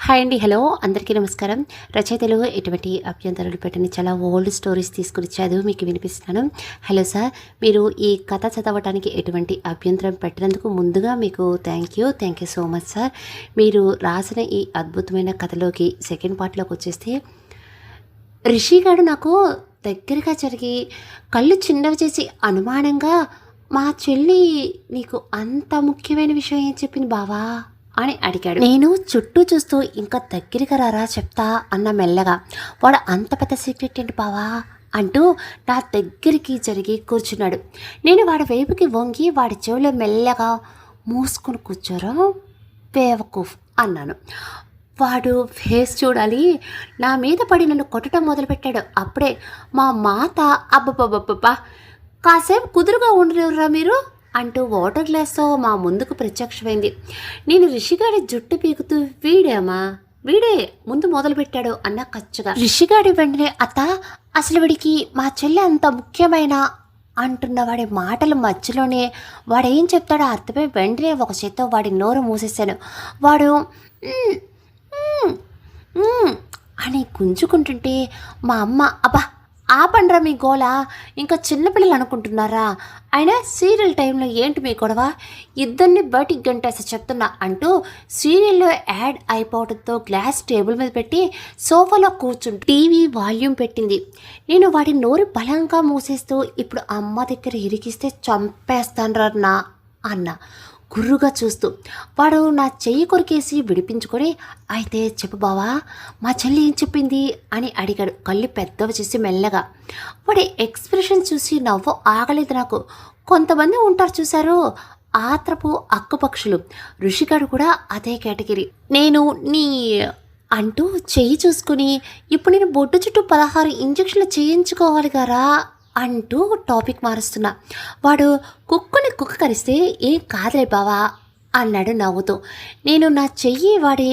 Hi అండి. Hello అందరికీ నమస్కారం. రచయితలు ఎటువంటి అభ్యంతరాలు పెట్టని చాలా ఓల్డ్ స్టోరీస్ తీసుకొని చదివి మీకు వినిపిస్తున్నాను. హలో సార్, మీరు ఈ కథ చదవటానికి ఎటువంటి అభ్యంతరం పెట్టినందుకు ముందుగా మీకు thank you so much sir. మీరు రాసిన ఈ అద్భుతమైన కథలోకి సెకండ్ పార్ట్లోకి వచ్చేస్తే, రిషి గారు నాకు దగ్గరగా జరిగి కళ్ళు చిన్నవి చేసి అనుమానంగా, మా చెల్లి నీకు అంత ముఖ్యమైన విషయం ఏం చెప్పింది బావా అని అడిగాడు. నేను చుట్టూ చూస్తూ ఇంకా దగ్గరగా రారా చెప్తా అన్న మెల్లగా. వాడు అంత పెద్ద సీక్రెట్ ఏంటి బావా అంటూ నా దగ్గరికి జరిగి కూర్చున్నాడు. నేను వాడి వైపుకి వంగి వాడి చెవిలో మెల్లగా మూసుకుని కూర్చోరా బేవకూఫ్ అన్నాను. వాడు ఫేస్ చూడాలి, నా మీద పడి నన్ను కొట్టడం మొదలుపెట్టాడు. అప్పుడే మా మాత అబ్బబ్బబ్బబ్బా కాసేపు కుదురుగా ఉండలేరురా మీరు అంటూ వాటర్ గ్లాస్తో మా ముందుకు ప్రత్యక్షమైంది. నేను రిషిగాడి జుట్టు పీకుతూ వీడే ముందు మొదలుపెట్టాడు అన్న కచ్చగా. రిషిగాడి వెంటనే అత్త అసలు వీడికి మా చెల్లి అంత ముఖ్యమైన అంటున్న వాడి మాటల మధ్యలోనే వాడేం చెప్తాడో అర్థమై వెంటనే ఒక చేత్తో వాడి నోరు మూసేశాను. వాడు అని గుంజుకుంటుంటే మా అమ్మ అబ్బా ఆపండ్రా మీ గోల, ఇంకా చిన్నపిల్లలు అనుకుంటున్నారా, అయినా సీరియల్ టైంలో ఏంటి మీ గొడవ, ఇద్దరిని బయటికి గంటేసి చెప్తున్నా అంటూ సీరియల్లో యాడ్ అయిపోవడంతో గ్లాస్ టేబుల్ మీద పెట్టి సోఫాలో కూర్చుని టీవీ వాల్యూమ్ పెట్టింది. నేను వాడి నోరు బలంగా మూసేస్తూ ఇప్పుడు అమ్మ దగ్గర ఇరికిస్తే చంపేస్తాన్రా నా అన్న గుర్రుగా చూస్తూ. వాడు నా చెయ్యి కొరికేసి విడిపించుకొని, అయితే చెప్పు బావా మా చెల్లి ఏం చెప్పింది అని అడిగాడు కళ్ళు పెద్దవి చేసి మెల్లగా. వాడి ఎక్స్ప్రెషన్ చూసి నవ్వు ఆగలేదు నాకు. కొంతమంది ఉంటారు చూశారు ఆత్రపు అక్కుపక్షులు, ఋషిగాడు కూడా అదే కేటగిరీ. నేను నీ అంటూ చెయ్యి చూసుకుని, ఇప్పుడు నేను బొడ్డు చుట్టూ 16 ఇంజక్షన్లు చేయించుకోవాలి గారా అంటూ టాపిక్ మారుస్తున్నా. వాడు కుక్కని కుక్క కరిస్తే ఏం కాదులే బావా అన్నాడు నవ్వుతూ. నేను నా చెయ్యి వాడి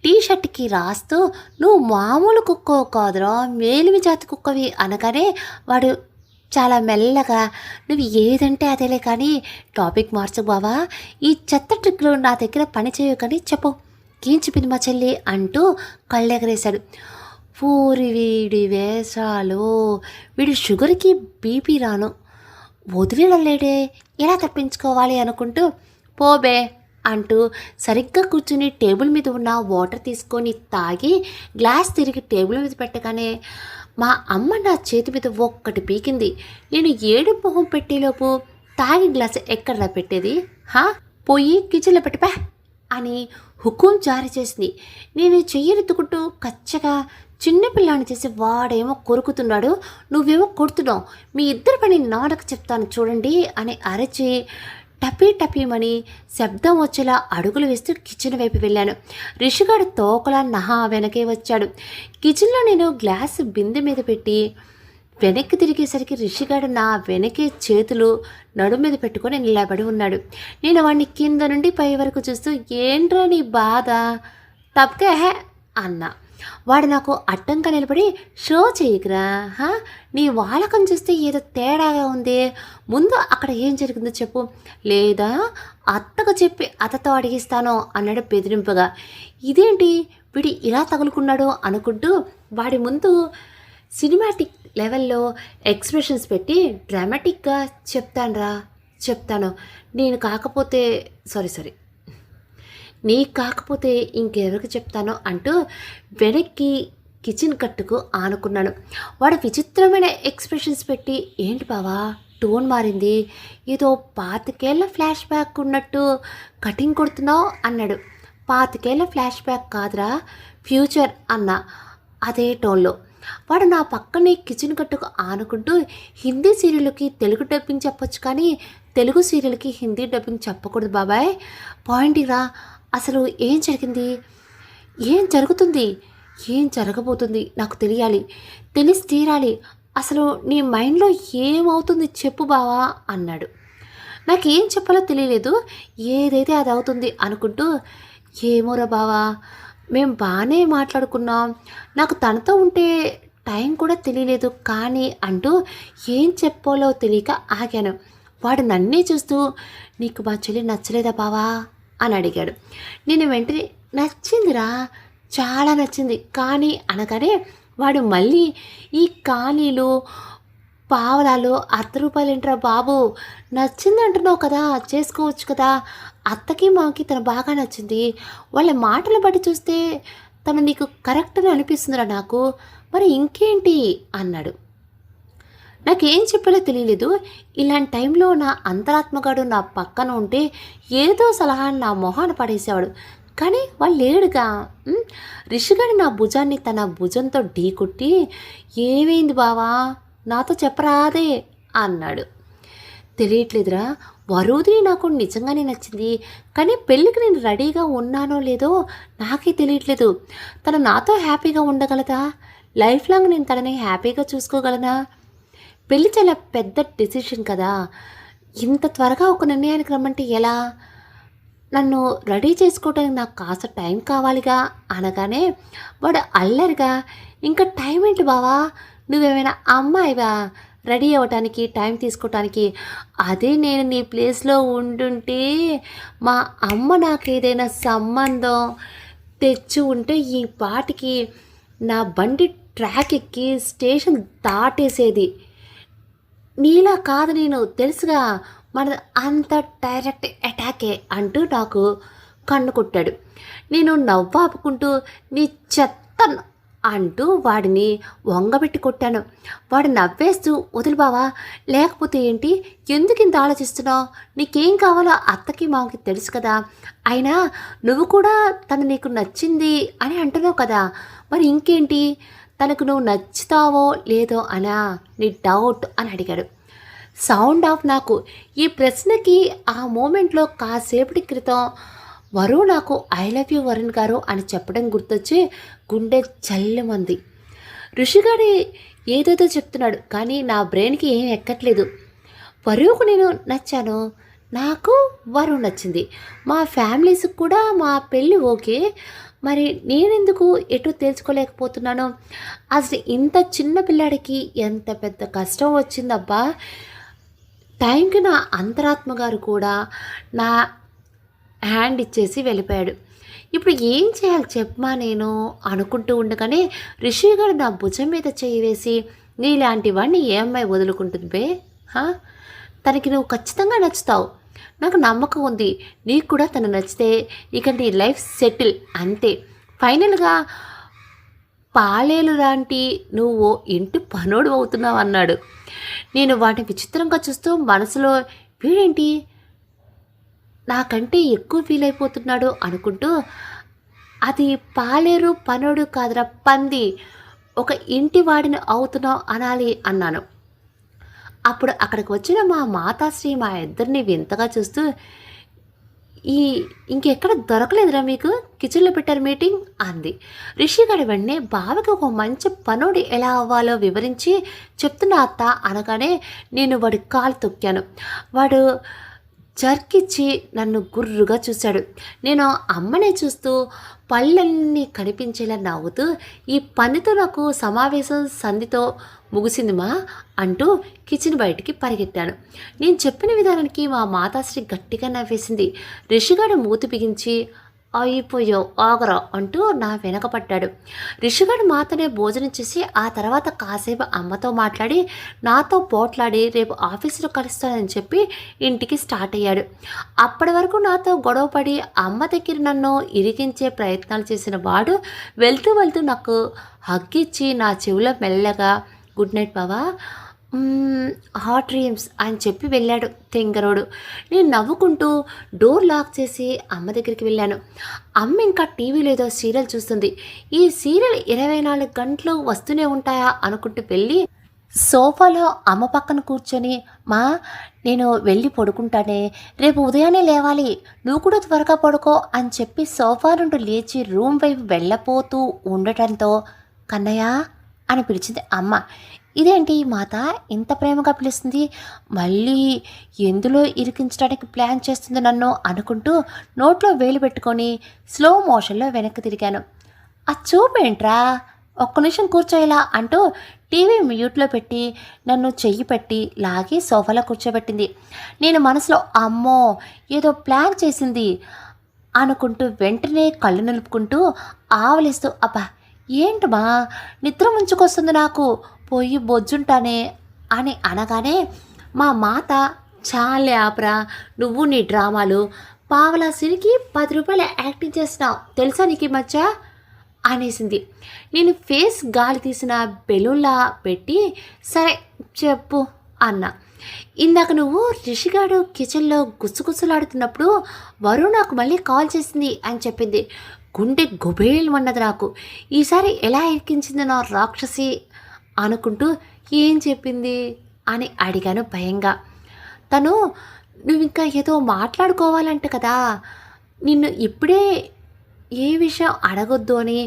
టీషర్ట్కి రాస్తూ, నువ్వు మామూలు కుక్క కాదురా మేలిమి జాతి కుక్కవి అనగానే వాడు చాలా మెల్లగా, నువ్వు ఏదంటే అదేలే కానీ టాపిక్ మార్చు బావా, ఈ చెత్త ట్రిక్లు నా దగ్గర పని చేయవు కానీ చెప్పు ఏం చెప్పింది మా చెల్లి అంటూ కళ్ళెగరేశాడు. పూరి వీడి వేషాలు, వీడి షుగర్కి బీపీ రాను వదిలేడే, ఎలా తప్పించుకోవాలి అనుకుంటూ పోబే అంటూ సరిగ్గా కూర్చుని టేబుల్ మీద ఉన్న వాటర్ తీసుకొని తాగి గ్లాస్ తిరిగి టేబుల్ మీద పెట్టగానే మా అమ్మ నా చేతి మీద ఒక్కటి పీకింది. నేను ఏడు మొహం పెట్టేలోపు తాగి గ్లాస్ ఎక్కడలా పెట్టేది, పోయి కిచెన్లో పెట్టిపా అని హుకుం జారీ చేసింది. నేను చెయ్యెత్తుకుంటూ కచ్చగా చిన్నపిల్లాన్ని చేసి వాడేమో కొరుకుతున్నాడు, నువ్వేమో కొడుతున్నావు, మీ ఇద్దరి పని నాడకు చెప్తాను చూడండి అని అరచి టపీమని శబ్దం వచ్చేలా అడుగులు వేస్తూ కిచెన్ వైపు వెళ్ళాను. రిషిగాడు తోకలా నహా వెనకే వచ్చాడు. కిచెన్లో నేను గ్లాస్ బిందె మీద పెట్టి వెనక్కి తిరిగేసరికి రిషిగాడు నా వెనకే చేతులు నడుము మీద పెట్టుకొని నిలబడి ఉన్నాడు. నేను వాడిని కింద నుండి పై వరకు చూస్తూ, ఏంట్రా నీ బాధ తప్పకే అన్నా. వాడు నాకు అడ్డంగా నిలబడి, షో చేయకురా, నీ వాలకం చూస్తే ఏదో తేడాగా ఉంది, ముందు అక్కడ ఏం జరిగిందో చెప్పు, లేదా అత్తకు చెప్పి అత్తతో అడిగిస్తాను అన్నాడు బెదిరింపుగా. ఇదేంటి వీడి ఇలా తగులుకున్నాడు అనుకుంటూ వాడి ముందు సినిమాటిక్ లెవెల్లో ఎక్స్ప్రెషన్స్ పెట్టి డ్రామాటిక్గా చెప్తాను నేను కాకపోతే సారీ నీకు కాకపోతే ఇంకెవరికి చెప్తానో అంటూ వెనక్కి కిచెన్ కట్టుకు ఆనుకున్నాను. వాడు విచిత్రమైన ఎక్స్ప్రెషన్స్ పెట్టి, ఏంటి బావా టోన్ మారింది, ఏదో 25 ఏళ్ల ఫ్లాష్ బ్యాక్ ఉన్నట్టు కటింగ్ కొడుతున్నావు అన్నాడు. 25 ఏళ్ల ఫ్లాష్ బ్యాక్ కాదురా ఫ్యూచర్ అన్న అదే టోన్లో. వాడు నా పక్కనే కిచెన్ కట్టుకు ఆనుకుంటూ, హిందీ సీరియల్కి తెలుగు డబ్బింగ్ చెప్పొచ్చు కానీ తెలుగు సీరియల్కి హిందీ డబ్బింగ్ చెప్పకూడదు బాబాయ్, పాయింట్ రా, అసలు ఏం జరిగింది, ఏం జరుగుతుంది, ఏం జరగబోతుంది నాకు తెలియాలి, తెలిసి తీరాలి, అసలు నీ మైండ్లో ఏమవుతుంది చెప్పు బావా అన్నాడు. నాకేం చెప్పాలో తెలియలేదు, ఏదైతే అది అవుతుంది అనుకుంటూ, ఏమోరా బావా మేము బాగానే మాట్లాడుకున్నాం, నాకు తనతో ఉంటే టైం కూడా తెలియలేదు కానీ అంటూ ఏం చెప్పాలో తెలియక ఆగాను. వాడు నన్నే చూస్తూ, నీకు మా చెల్లి నచ్చలేదా బావా అని అడిగాడు. నేను వెంటనే నచ్చిందిరా, చాలా నచ్చింది. కానీ అనగానే వాడు మళ్ళీ ఈ కానీలు, పావలాలు రూ. 1 బాబు! నచ్చిందంటున్నావు కదా! చేసుకోవచ్చు కదా! అత్తకి, మామకి తను బాగా నచ్చింది. వాళ్ళ మాటలు బట్టి చూస్తే తను నీకు కరెక్ట్ అని అనిపిస్తుందిరా నాకు. మరి ఇంకేంటి అన్నాడు. నాకేం చెప్పాలో తెలియలేదు. ఇలాంటి టైంలో నా అంతరాత్మగాడు నా పక్కన ఉంటే ఏదో సలహాని నా మొహాన పడేసేవాడు. కానీ వాళ్ళు లేడుగా. రిషిగాడు నా భుజాన్ని తన భుజంతో ఢీకొట్టి, ఏమైంది బావా, నాతో చెప్పరాదే అన్నాడు. తెలియట్లేదురా, వరుదిని నాకు నిజంగానే నచ్చింది. కానీ పెళ్ళికి నేను రెడీగా ఉన్నానో లేదో నాకే తెలియట్లేదు. తను నాతో హ్యాపీగా ఉండగలదా? లైఫ్ లాంగ్ నేను తనని హ్యాపీగా చూసుకోగలనా? పెళ్ళి చాలా పెద్ద డెసిషన్ కదా. ఇంత త్వరగా ఒక నిర్ణయానికి రమ్మంటే ఎలా? నన్ను రెడీ చేసుకోవడానికి నాకు కాస్త టైం కావాలిగా అనగానే వాడు అల్లరిగా, ఇంకా టైం ఏంటి బావా, నువ్వేమైనా అమ్మాయివా రెడీ అవ్వటానికి టైం తీసుకోవటానికి? అదే నేను నీ ప్లేస్లో ఉండుంటే మా అమ్మ నాకు ఏదైనా సంబంధం తెచ్చి ఉంటే ఈ పాటికి నా బండి ట్రాక్ ఎక్కి స్టేషన్ దాటేసేది. నీలా కాదు నేను, తెలుసుగా, మన అంత డైరెక్ట్ అటాకే అంటూ నాకు కన్ను కొట్టాడు. నేను నవ్వాపుకుంటూ నీ చెత్త అంటూ వాడిని వంగబెట్టి కొట్టాను. వాడు నవ్వేస్తూ, వదులు బావా, లేకపోతే ఏంటి, ఎందుకు ఇంత ఆలోచిస్తున్నావు? నీకేం కావాలో అత్తకి మామకి తెలుసు కదా. అయినా నువ్వు కూడా తను నీకు నచ్చింది అని అంటున్నావు కదా, మరి ఇంకేంటి, తనకు నువ్వు నచ్చుతావో లేదో అనా నీ డౌట్ అని అడిగాడు. Sound of. నాకు ఈ ప్రశ్నకి ఆ మూమెంట్లో కాసేపటి క్రితం వరుణ్ నాకు ఐ లవ్ యూ వరుణ్ గారు అని చెప్పడం గుర్తొచ్చి గుండె చల్లమంది. ఋషిగాడి ఏదేదో చెప్తున్నాడు, కానీ నా బ్రెయిన్కి ఏం ఎక్కట్లేదు. వరుణ్కు నేను నచ్చాను, నాకు వరుణ్ నచ్చింది, మా ఫ్యామిలీస్కి కూడా మా పెళ్ళి ఓకే. మరి నేనెందుకు ఎటు తెలుసుకోలేకపోతున్నాను? అసలు ఇంత చిన్న పిల్లాడికి ఎంత పెద్ద కష్టం వచ్చిందబ్బా. టైంకి నా అంతరాత్మ గారు కూడా నా హ్యాండ్ ఇచ్చేసి వెళ్ళిపోయాడు. ఇప్పుడు ఏం చేయాలి చెప్పమా నేను అనుకుంటూ ఉండగానే రిషి గారు నా భుజం మీద చేయి వేసి, నీలాంటి వాడిని ఏ అమ్మాయి వదులుకుంటుంది బే, తనకి నువ్వు ఖచ్చితంగా నచ్చుతావు, నాకు నమ్మకం ఉంది, నీకు కూడా తను నచ్చితే ఇక నీ లైఫ్ సెటిల్ అంతే. ఫైనల్గా పాలేలు లాంటి నువ్వు ఇంటి పనోడు అవుతున్నావు అన్నాడు. నేను వాటిని విచిత్రంగా చూస్తూ మనసులో, వీడేంటి నాకంటే ఎక్కువ ఫీల్ అయిపోతున్నాడు అనుకుంటూ, అది పాలేరు పనోడు కాదురా పంది, ఒక ఇంటి వాడిని అవుతున్నావు అనాలి అన్నాను. అప్పుడు అక్కడికి వచ్చిన మా మాతాశ్రీ మా ఇద్దరిని వింతగా చూస్తూ, ఇంకెక్కడ దొరకలేదురా మీకు, కిచెన్లో పెట్టారు మీటింగ్ అంది. రిషిగాడి వెంటనే బావకి ఒక మంచి పనుడి ఎలా అవ్వాలో వివరించి చెప్తున్న అత్త అనగానే నేను వాడి కాలు తొక్కాను. వాడు జర్కిచ్చి నన్ను గుర్రుగా చూశాడు. నేను అమ్మనే చూస్తూ పళ్ళన్నీ కనిపించేలా నవ్వుతూ, ఈ పనితో నాకు సమావేశం సంధితో ముగిసిందిమా అంటూ కిచెన్ బయటికి పరిగెత్తాను. నేను చెప్పిన విధానానికి మా మాతాశ్రీ గట్టిగా నవ్వేసింది. రిషిగాడు మూతి బిగించి, అయిపోయావు ఆగరా అంటూ నా వెనక పడ్డాడు. రిషిగాడు మాతోనే భోజనం చేసి ఆ తర్వాత కాసేపు అమ్మతో మాట్లాడి నాతో పోట్లాడి రేపు ఆఫీసులో కలుస్తానని చెప్పి ఇంటికి స్టార్ట్ అయ్యాడు. అప్పటి వరకు నాతో గొడవపడి అమ్మ దగ్గర నన్ను ఇరికించే ప్రయత్నాలు చేసిన వాడు వెళ్తూ వెళ్తూ నాకు హగ్గిచ్చి నా చెవిలో మెల్లగా, గుడ్ నైట్ బావా, హాట్ డ్రీమ్స్ అని చెప్పి వెళ్ళాడు తెంగరోడు. నేను నవ్వుకుంటూ డోర్ లాక్ చేసి అమ్మ దగ్గరికి వెళ్ళాను. అమ్మ ఇంకా టీవీలో ఏదో సీరియల్ చూస్తుంది. ఈ సీరియల్ 24 గంటలు వస్తూనే ఉంటాయా అనుకుంటూ వెళ్ళి సోఫాలో అమ్మ పక్కన కూర్చొని, మా నేను వెళ్ళి పడుకుంటానే, రేపు ఉదయాన్నే లేవాలి, నువ్వు కూడా త్వరగా పడుకో అని చెప్పి సోఫా నుండి లేచి రూమ్ వైపు వెళ్ళపోతూ ఉండటంతో, కన్నయ్య అని పిలిచింది అమ్మ. ఇదేంటి మాత ఇంత ప్రేమగా పిలుస్తుంది, మళ్ళీ ఎందులో ఇరికించడానికి ప్లాన్ చేస్తుంది నన్ను అనుకుంటూ నోట్లో వేలు పెట్టుకొని స్లో మోషన్లో వెనక్కి తిరిగాను. ఆ చూపేంట్రా, ఒక్క నిమిషం కూర్చోయేలా అంటూ టీవీ మ్యూట్లో పెట్టి నన్ను చెయ్యి పెట్టి లాగి సోఫాలో కూర్చోబెట్టింది. నేను మనసులో, అమ్మో ఏదో ప్లాన్ చేసింది అనుకుంటూ వెంటనే కళ్ళు నిలుపుకుంటూ ఆవలిస్తూ, అబ్బా ఏంటమ్మా నిద్ర ముంచుకొస్తుంది నాకు, పోయి బొజ్జుంటానే అని అనగానే మా మాత, చాలే ఆపరా నువ్వు నీ డ్రామాలు, పావలా సిరికి 10 రూపాయలు యాక్టింగ్ చేస్తున్నావు తెలుసా నీకు ఈ మధ్య అనేసింది. నేను ఫేస్ గాలి తీసిన బెలూన్లా పెట్టి, సరే చెప్పు అన్నా. ఇందాక నువ్వు రిషిగాడు కిచెన్లో గుసగుసలాడుతున్నప్పుడు వరుణ్ నాకు మళ్ళీ కాల్ చేసింది అని చెప్పింది. గుండె గుబేలమన్నది నాకు. ఈసారి ఎలా ఎక్కించింది నా రాక్షసి అనుకుంటూ, ఏం చెప్పింది అని అడిగాను భయంగా. తను, నువ్వు ఇంకా ఏదో మాట్లాడుకోవాలంట కదా, నిన్ను ఇప్పుడే ఏ విషయం అడగొద్దు అని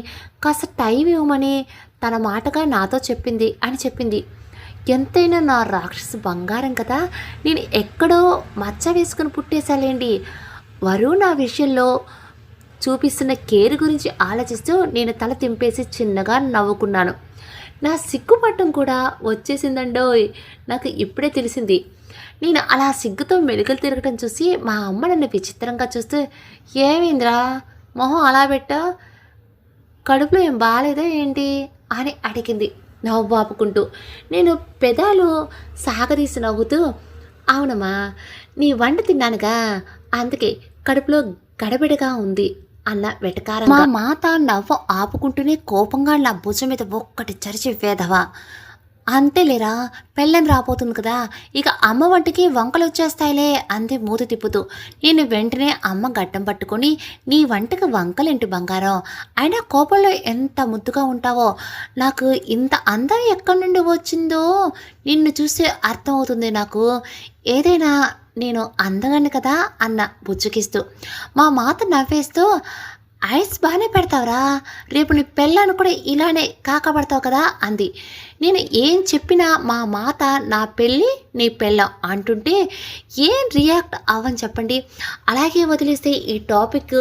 కాస్త టైం ఇవ్వమని తన మాటగా నాతో చెప్పింది అని చెప్పింది. ఎంతైనా నా రాక్షసి బంగారం కదా, నేను ఎక్కడో మచ్చ వేసుకుని పుట్టేశాలేండి. వరుణ్ నా విషయంలో చూపిస్తున్న కేర్ గురించి ఆలోచిస్తూ నేను తల తింపేసి చిన్నగా నవ్వుకున్నాను. నా సిగ్గుపట్టం కూడా వచ్చేసిందండోయ్, నాకు ఇప్పుడే తెలిసింది. నేను అలా సిగ్గుతో మెలుకలు తిరగటం చూసి మా అమ్మ నన్ను విచిత్రంగా చూస్తూ, ఏమైందిరా మొహం అలా పెట్టా, కడుపులో ఏం బాగాలేదా ఏంటి అని అడిగింది నవ్వు బాపుకుంటూ. నేను పెదాలు సాగదీసి నవ్వుతూ, అవునమ్మా నీ వంట తిన్నానుగా, అందుకే కడుపులో గడబిడగా ఉంది అన్న వెటకారంగా. మా మాత నవ్వు ఆపుకుంటూనే కోపంగా నా భుజం మీద ఒక్కటి చరిచి, వేదవా అంతేలేరా, పెళ్ళని రాబోతుంది కదా, ఇక అమ్మ వంటికి వంకలు వచ్చేస్తాయిలే అంతే మూతి తిప్పుతూ. నేను వెంటనే అమ్మ గడ్డం పట్టుకొని, నీ వంటకి వంకలేంటి బంగారం, అయినా కోపంలో ఎంత ముద్దుగా ఉంటావో, నాకు ఇంత అందం ఎక్కడి నుండి వచ్చిందో నిన్ను చూస్తే అర్థమవుతుంది నాకు, ఏదైనా నేను అందగాన్ని కదా అన్న బుజ్జుకిస్తూ. మా మాత నవ్వేస్తూ, ఐస్ బాగానే పెడతావురా, రేపు నీ పెళ్ళాన్ని కూడా ఇలానే కాకపడతావు కదా అంది. నేను ఏం చెప్పినా మా మాత నా పెళ్ళి నీ పెళ్ళం అంటుంటే ఏం రియాక్ట్ అవ్వని చెప్పండి. అలాగే వదిలేస్తే ఈ టాపిక్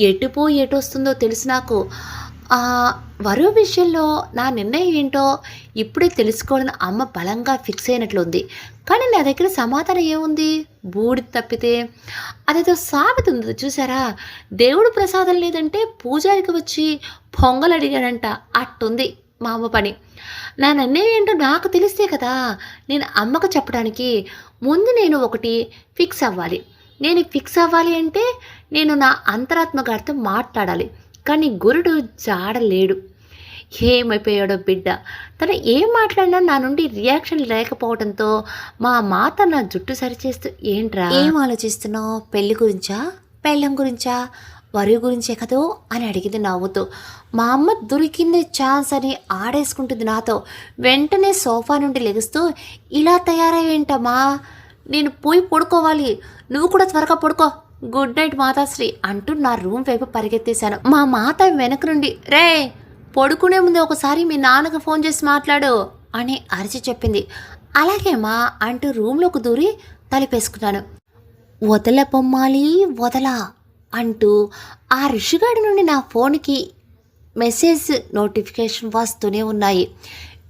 ఎటు వస్తుందో తెలుసు నాకు. వరువు విషయంలో నా నిర్ణయం ఏంటో ఇప్పుడే తెలుసుకోవాలని అమ్మ బలంగా ఫిక్స్ అయినట్లుంది. కానీ నా దగ్గర సమాధానం ఏముంది, బూడి తప్పితే. అదేదో సామెత ఉంది చూసారా, దేవుడు ప్రసాదం లేదంటే పూజారికి వచ్చి పొంగలు అడిగాడంట, అట్టుంది మా అమ్మ పని. నా నిర్ణయం ఏంటో నాకు తెలిస్తే కదా నేను అమ్మకు చెప్పడానికి. ముందు నేను ఒకటి ఫిక్స్ అవ్వాలి. నేను ఫిక్స్ అవ్వాలి అంటే నేను నా అంతరాత్మ గారితో మాట్లాడాలి. కానీ గురుడు జాడలేడు, ఏమైపోయాడో బిడ్డ. తను ఏం మాట్లాడినా నా నుండి రియాక్షన్ లేకపోవడంతో మా మాత నా జుట్టు సరిచేస్తూ, ఏంట్రా ఏం ఆలోచిస్తున్నావు, పెళ్ళి గురించా పెళ్ళం గురించా వరి గురించే కదో అని అడిగింది నవ్వుతూ. మా అమ్మ దొరికింది ఛాన్స్ అని ఆడేసుకుంటుంది నాతో. వెంటనే సోఫా నుండి లెగుస్తూ, ఇలా తయారయ్యేంటమ్మా, నేను పోయి పడుకోవాలి, నువ్వు కూడా త్వరగా పడుకో, గుడ్ నైట్ మాతాశ్రీ అంటూ నా రూమ్ వైపు పరిగెత్తేశాను. మా మాత వెనక నుండి, రే పడుకునే ముందు ఒకసారి మీ నాన్నకు ఫోన్ చేసి మాట్లాడు అని అరిచి చెప్పింది. అలాగేమా అంటూ రూమ్లోకి దూరి తలిపేసుకున్నాను. వదల బొమ్మాలి వదలా అంటూ ఆ ఋషిగాడి నుండి నా ఫోన్కి మెసేజ్ నోటిఫికేషన్ వస్తూనే ఉన్నాయి.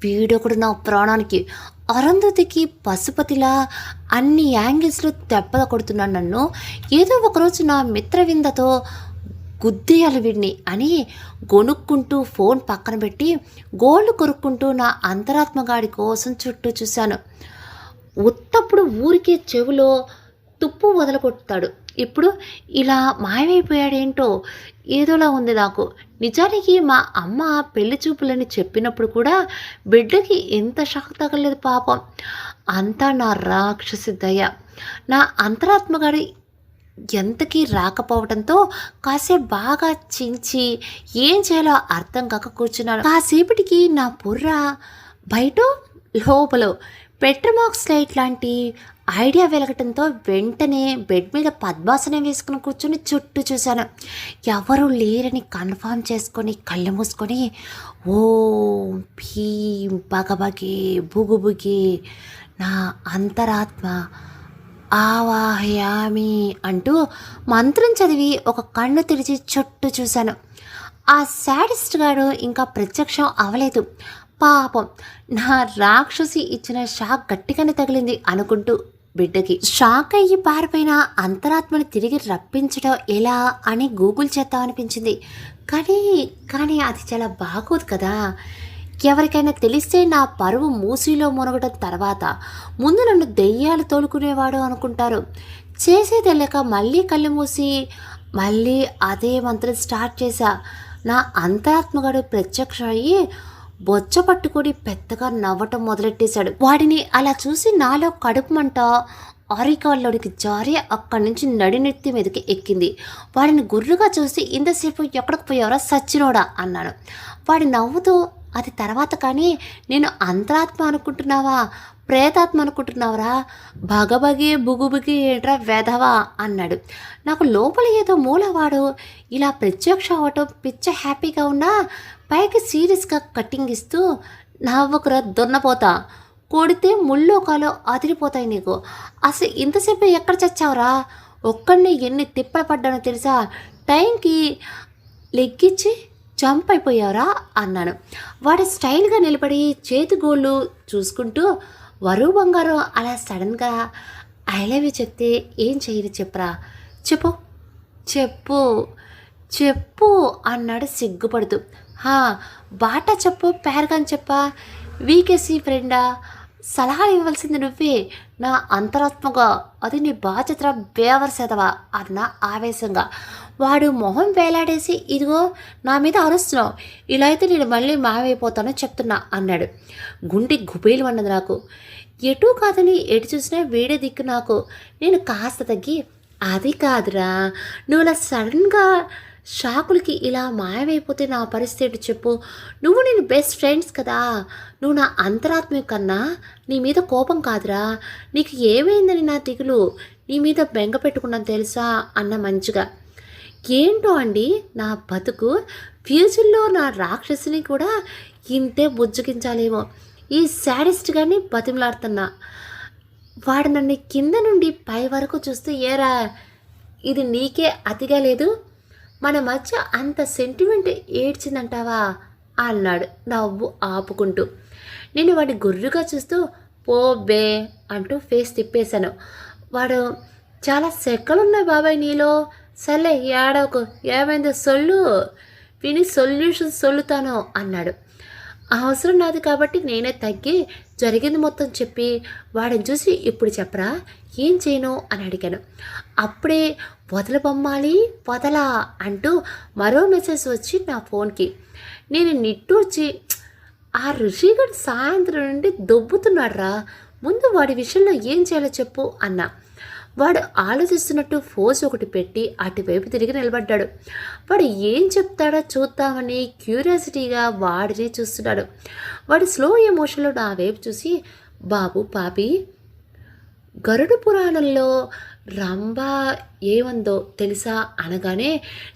వీడొకడు నా ప్రాణానికి, అరుంధతికి పశుపతిలా అన్ని యాంగిల్స్లో దెబ్బలు కొడుతున్నాను నన్ను, ఏదో ఒకరోజు నా మిత్రవిందతో గుద్దేయాలి వీడిని అని గొనుక్కుంటూ ఫోన్ పక్కన పెట్టి గోళ్ళు కొరుక్కుంటూ నా అంతరాత్మగాడి కోసం చుట్టూ చూశాను. ఉత్తప్పుడు ఊరికే చెవిలో తుప్పు వదలగొడతాడు, ఇప్పుడు ఇలా మాయమైపోయాడేంటో ఏదోలా ఉంది నాకు. నిజానికి మా అమ్మ పెళ్లి చూపులని చెప్పినప్పుడు కూడా బిడ్డకి ఎంత షాక్ తగలేదు పాపం. అంతా నా రాక్షసి దయ. నా అంతరాత్మగాడి ఎంతకీ రాకపోవడంతో కాసేపు బాగా చించి ఏం చేయాలో అర్థం కాక కూర్చున్నాను. కాసేపటికి నా బుర్ర బయట లోపల పెట్రోమాక్స్ లైట్ లాంటి ఐడియా వెలగటంతో వెంటనే బెడ్ మీద పద్మాసనం వేసుకుని కూర్చొని చుట్టూ చూశాను. ఎవరూ లేరని కన్ఫర్మ్ చేసుకొని కళ్ళు మూసుకొని ఓం భీం బగబగే బుగుబుగే నా అంతరాత్మ ఆవాహయామి అంటూ మంత్రం చదివి ఒక కన్ను తెరిచి చుట్టూ చూశాను. ఆ శాడిస్ట్ గాడు ఇంకా ప్రత్యక్షం అవలేదు. పాపం నా రాక్షసి ఇచ్చిన షాక్ గట్టిగానే తగిలింది అనుకుంటూ బిడ్డకి. షాక్ అయ్యి పారిపోయిన అంతరాత్మని తిరిగి రప్పించడం ఎలా అని గూగుల్ చేద్దామనిపించింది. కానీ కానీ అది చాలా బాగోదు కదా. ఎవరికైనా తెలిస్తే నా పరువు మూసీలో మునగడం తర్వాత ముందు నన్ను దెయ్యాలు తోలుకునేవాడు అనుకుంటారు. చేసేది వెళ్ళక మళ్ళీ కళ్ళు మూసి మళ్ళీ అదే మంత్రం స్టార్ట్ చేశా. నా అంతరాత్మగాడు ప్రత్యక్షం అయ్యి బొచ్చ పట్టుకొని పెద్దగా నవ్వటం మొదలెట్టేశాడు. వాడిని అలా చూసి నాలో కడుపు మంట ఆరికాళ్ళలోనికి జారి అక్కడి నుంచి నడినెత్తి మీదకి ఎక్కింది. వాడిని గుర్రుగా చూసి ఇంతసేపు ఎక్కడికి పోయావరా సచ్చినోడా అన్నాను. వాడి నవ్వుతూ అది తర్వాత కానీ నేను అంతరాత్మ అనుకుంటున్నావా ప్రేతాత్మ అనుకుంటున్నావరా భగభగి బుగుబుగి ఏంట్రా వెధవా అన్నాడు. నాకు లోపల ఏదో మూలవాడు ఇలా ప్రత్యక్ష అవ్వటం పిచ్చ హ్యాపీగా ఉన్నా పైకి సీరియస్గా కట్టింగ్ ఇస్తూ నవ్వుకురా దున్నపోతా కొడితే ముళ్ళోకాలో అదిరిపోతాయి నీకు. అసలు ఇంతసేపు ఎక్కడ చచ్చావురా ఒక్కడిని ఎన్ని తిప్పలు పడ్డానో తెలుసా టైంకి లెగ్గిచ్చి జంప్ అయిపోయారా అన్నాను. వాడు స్టైల్గా నిలబడి చేతి గోళ్ళు చూసుకుంటూ వరువు బంగారం అలా సడన్గా ఐ లవ్ యూ చెప్తే ఏం చేయరు చెప్పరా చెప్పు చెప్పు చెప్పు అన్నాడు సిగ్గుపడుతూ. బాటా చెప్పు ప్యారగాన్ చెప్పా వీకేసీ ఫ్రెండా సలహాలు ఇవ్వాల్సింది నువ్వే నా అంతరాత్మగా అది నీ బాధ్యత బేవర్సేదవా అన్న ఆవేశంగా. వాడు మొహం వేలాడేసి ఇదిగో నా మీద అరుస్తున్నావు ఇలా అయితే నేను మళ్ళీ మావైపోతానో చెప్తున్నా అన్నాడు. గుండె గుబేలు అన్నది నాకు. ఎటూ కాదని ఎటు చూసినా వేడే దిక్కు నాకు. నేను కాస్త తగ్గి అది కాదురా నువ్వు ఇలా సడన్గా షాకులకి ఇలా మాయమైపోతే నా పరిస్థితి చెప్పు. నువ్వు నేను బెస్ట్ ఫ్రెండ్స్ కదా. నువ్వు నా అంతరాత్మ కన్నా నీ మీద కోపం కాదురా నీకు ఏమైందని నా దిగులు నీ మీద బెంగ పెట్టుకున్నాను తెలుసా అన్న మంచిగా. ఏంటో అండి నా బతుకు ఫ్యూచర్లో నా రాక్షసుని కూడా ఇంతే బుజ్జగించాలేమో ఈ శాడిస్ట్ గాని బతిమలాడుతున్నా. వాడు నన్ను కింద నుండి పై వరకు చూస్తూ ఏరా ఇది నీకే అతిగా లేదు మన మధ్య అంత సెంటిమెంట్ ఏడ్చిందంటావా అన్నాడు నవ్వు ఆపుకుంటూ. నేను వాడి గుర్రుగా చూస్తూ పో బే అంటూ ఫేస్ తిప్పేశాను. వాడు చాలా సెక్కలున్నాయి బాబాయ్ నీలో సర్లే ఏడవకు ఏమైందో సొల్లు విని సొల్యూషన్ సొల్లుతాను అన్నాడు. అవసరం నాది కాబట్టి నేనే తగ్గి జరిగింది మొత్తం చెప్పి వాడిని చూసి ఇప్పుడు చెప్పరా ఏం చేయను అని అడిగాను. అప్పుడే వదలబొమ్మాలి వదలా అంటూ మరో మెసేజ్ వచ్చి నా ఫోన్కి. నేను నిట్టూర్చి ఆ ఋషిగడు సాయంత్రం నుండి దొబ్బుతున్నాడు రా ముందు వాడి విషయంలో ఏం చేయాలో చెప్పు అన్నా. వాడు ఆలోచిస్తున్నట్టు ఫోజ్ ఒకటి పెట్టి అటువైపు తిరిగి నిలబడ్డాడు. వాడు ఏం చెప్తాడో చూద్దామని క్యూరియాసిటీగా వాడిని చూస్తున్నాడు. వాడు స్లో ఎమోషన్లో నా వైపు చూసి బాబు పాపి గరుడ పురాణంలో రంభ ఏమందో తెలుసా అనగానే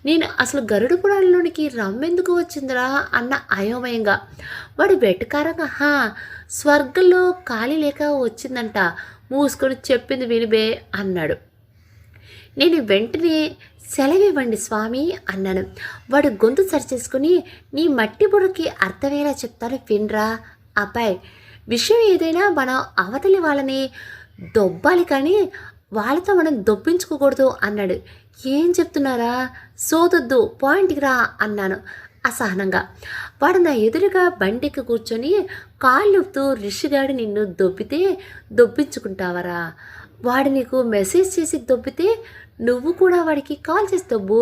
నేను అసలు గరుడ పురాణంలోనికి రంభ ఎందుకు వచ్చిందిరా అన్న అయోమయంగా. వాడు వెటకారంగా స్వర్గంలో ఖాళీ లేక వచ్చిందంట మూసుకొని చెప్పింది వినిబే అన్నాడు. నేను వెంటనే సెలవివ్వండి స్వామి అన్నాను. వాడు గొంతు సరిచేసుకుని నీ మట్టి బుర్రకి అర్థమయ్యేలా చెప్తాను వినరా అబ్బాయి విషయం ఏదైనా మనం అవతలి వాళ్ళని దొబ్బాలి కానీ వాళ్ళతో మనం దొబ్బించుకోకూడదు అన్నాడు. ఏం చెప్తున్నారా సోదొద్దు పాయింట్కి రా అన్నాను అసహనంగా. వాడు నా ఎదురుగా బండికి కూర్చొని కాళ్ళుతూ రిషిగాడు నిన్ను దొబ్బితే దొబ్బించుకుంటావరా వాడు నీకు మెసేజ్ చేసి దొబ్బితే నువ్వు కూడా వాడికి కాల్ చేసి దొబ్బు.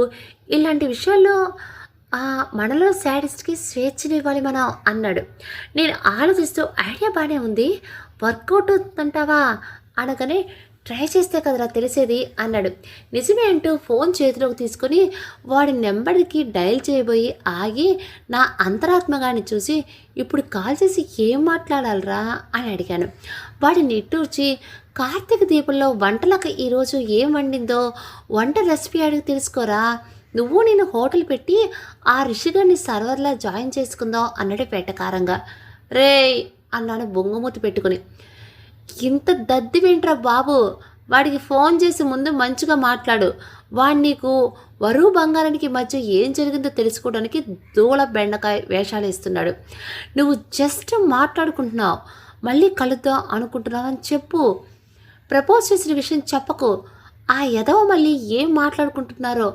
ఇలాంటి విషయాల్లో మనలో శాడిస్ట్కి స్వేచ్ఛనివ్వాలి మనం అన్నాడు. నేను ఆలోచిస్తూ ఐడియా బాగానే ఉంది వర్కౌట్ అవుతుందంటావా అనగానే ట్రై చేస్తే కదరా తెలిసేది అన్నాడు. నిజమే అంటూ ఫోన్ చేతిలోకి తీసుకొని వాడి నెంబర్కి డయల్ చేయబోయి ఆగి నా అంతరాత్మగాన్ని చూసి ఇప్పుడు కాల్ చేసి ఏం మాట్లాడాలరా అని అడిగాను. వాడి నిట్టూర్చి కార్తీక దీపంలో వంటలకు ఈరోజు ఏం వండిందో వంట రెసిపీ అడిగి తెలుసుకోరా నువ్వు నేను హోటల్ పెట్టి ఆ రిషిగారిని సర్వర్లా జాయిన్ చేసుకుందాం అన్నాడు వెటకారంగా. రే అన్నాను బొంగుమూతి పెట్టుకుని. ఇంత దద్ది వింట్రా బాబు వాడికి ఫోన్ చేసి ముందు మంచిగా మాట్లాడు. వాడు నీకు వరువు బంగారానికి మధ్య ఏం జరిగిందో తెలుసుకోవడానికి దూల బెండకాయ వేషాలు ఇస్తున్నాడు. నువ్వు జస్ట్ మాట్లాడుకుంటున్నావు మళ్ళీ కలుద్దాం అనుకుంటున్నావు అని చెప్పు. ప్రపోజ్ చేసిన విషయం చెప్పకు, ఆ ఎదవ మళ్ళీ ఏం మాట్లాడుకుంటున్నారో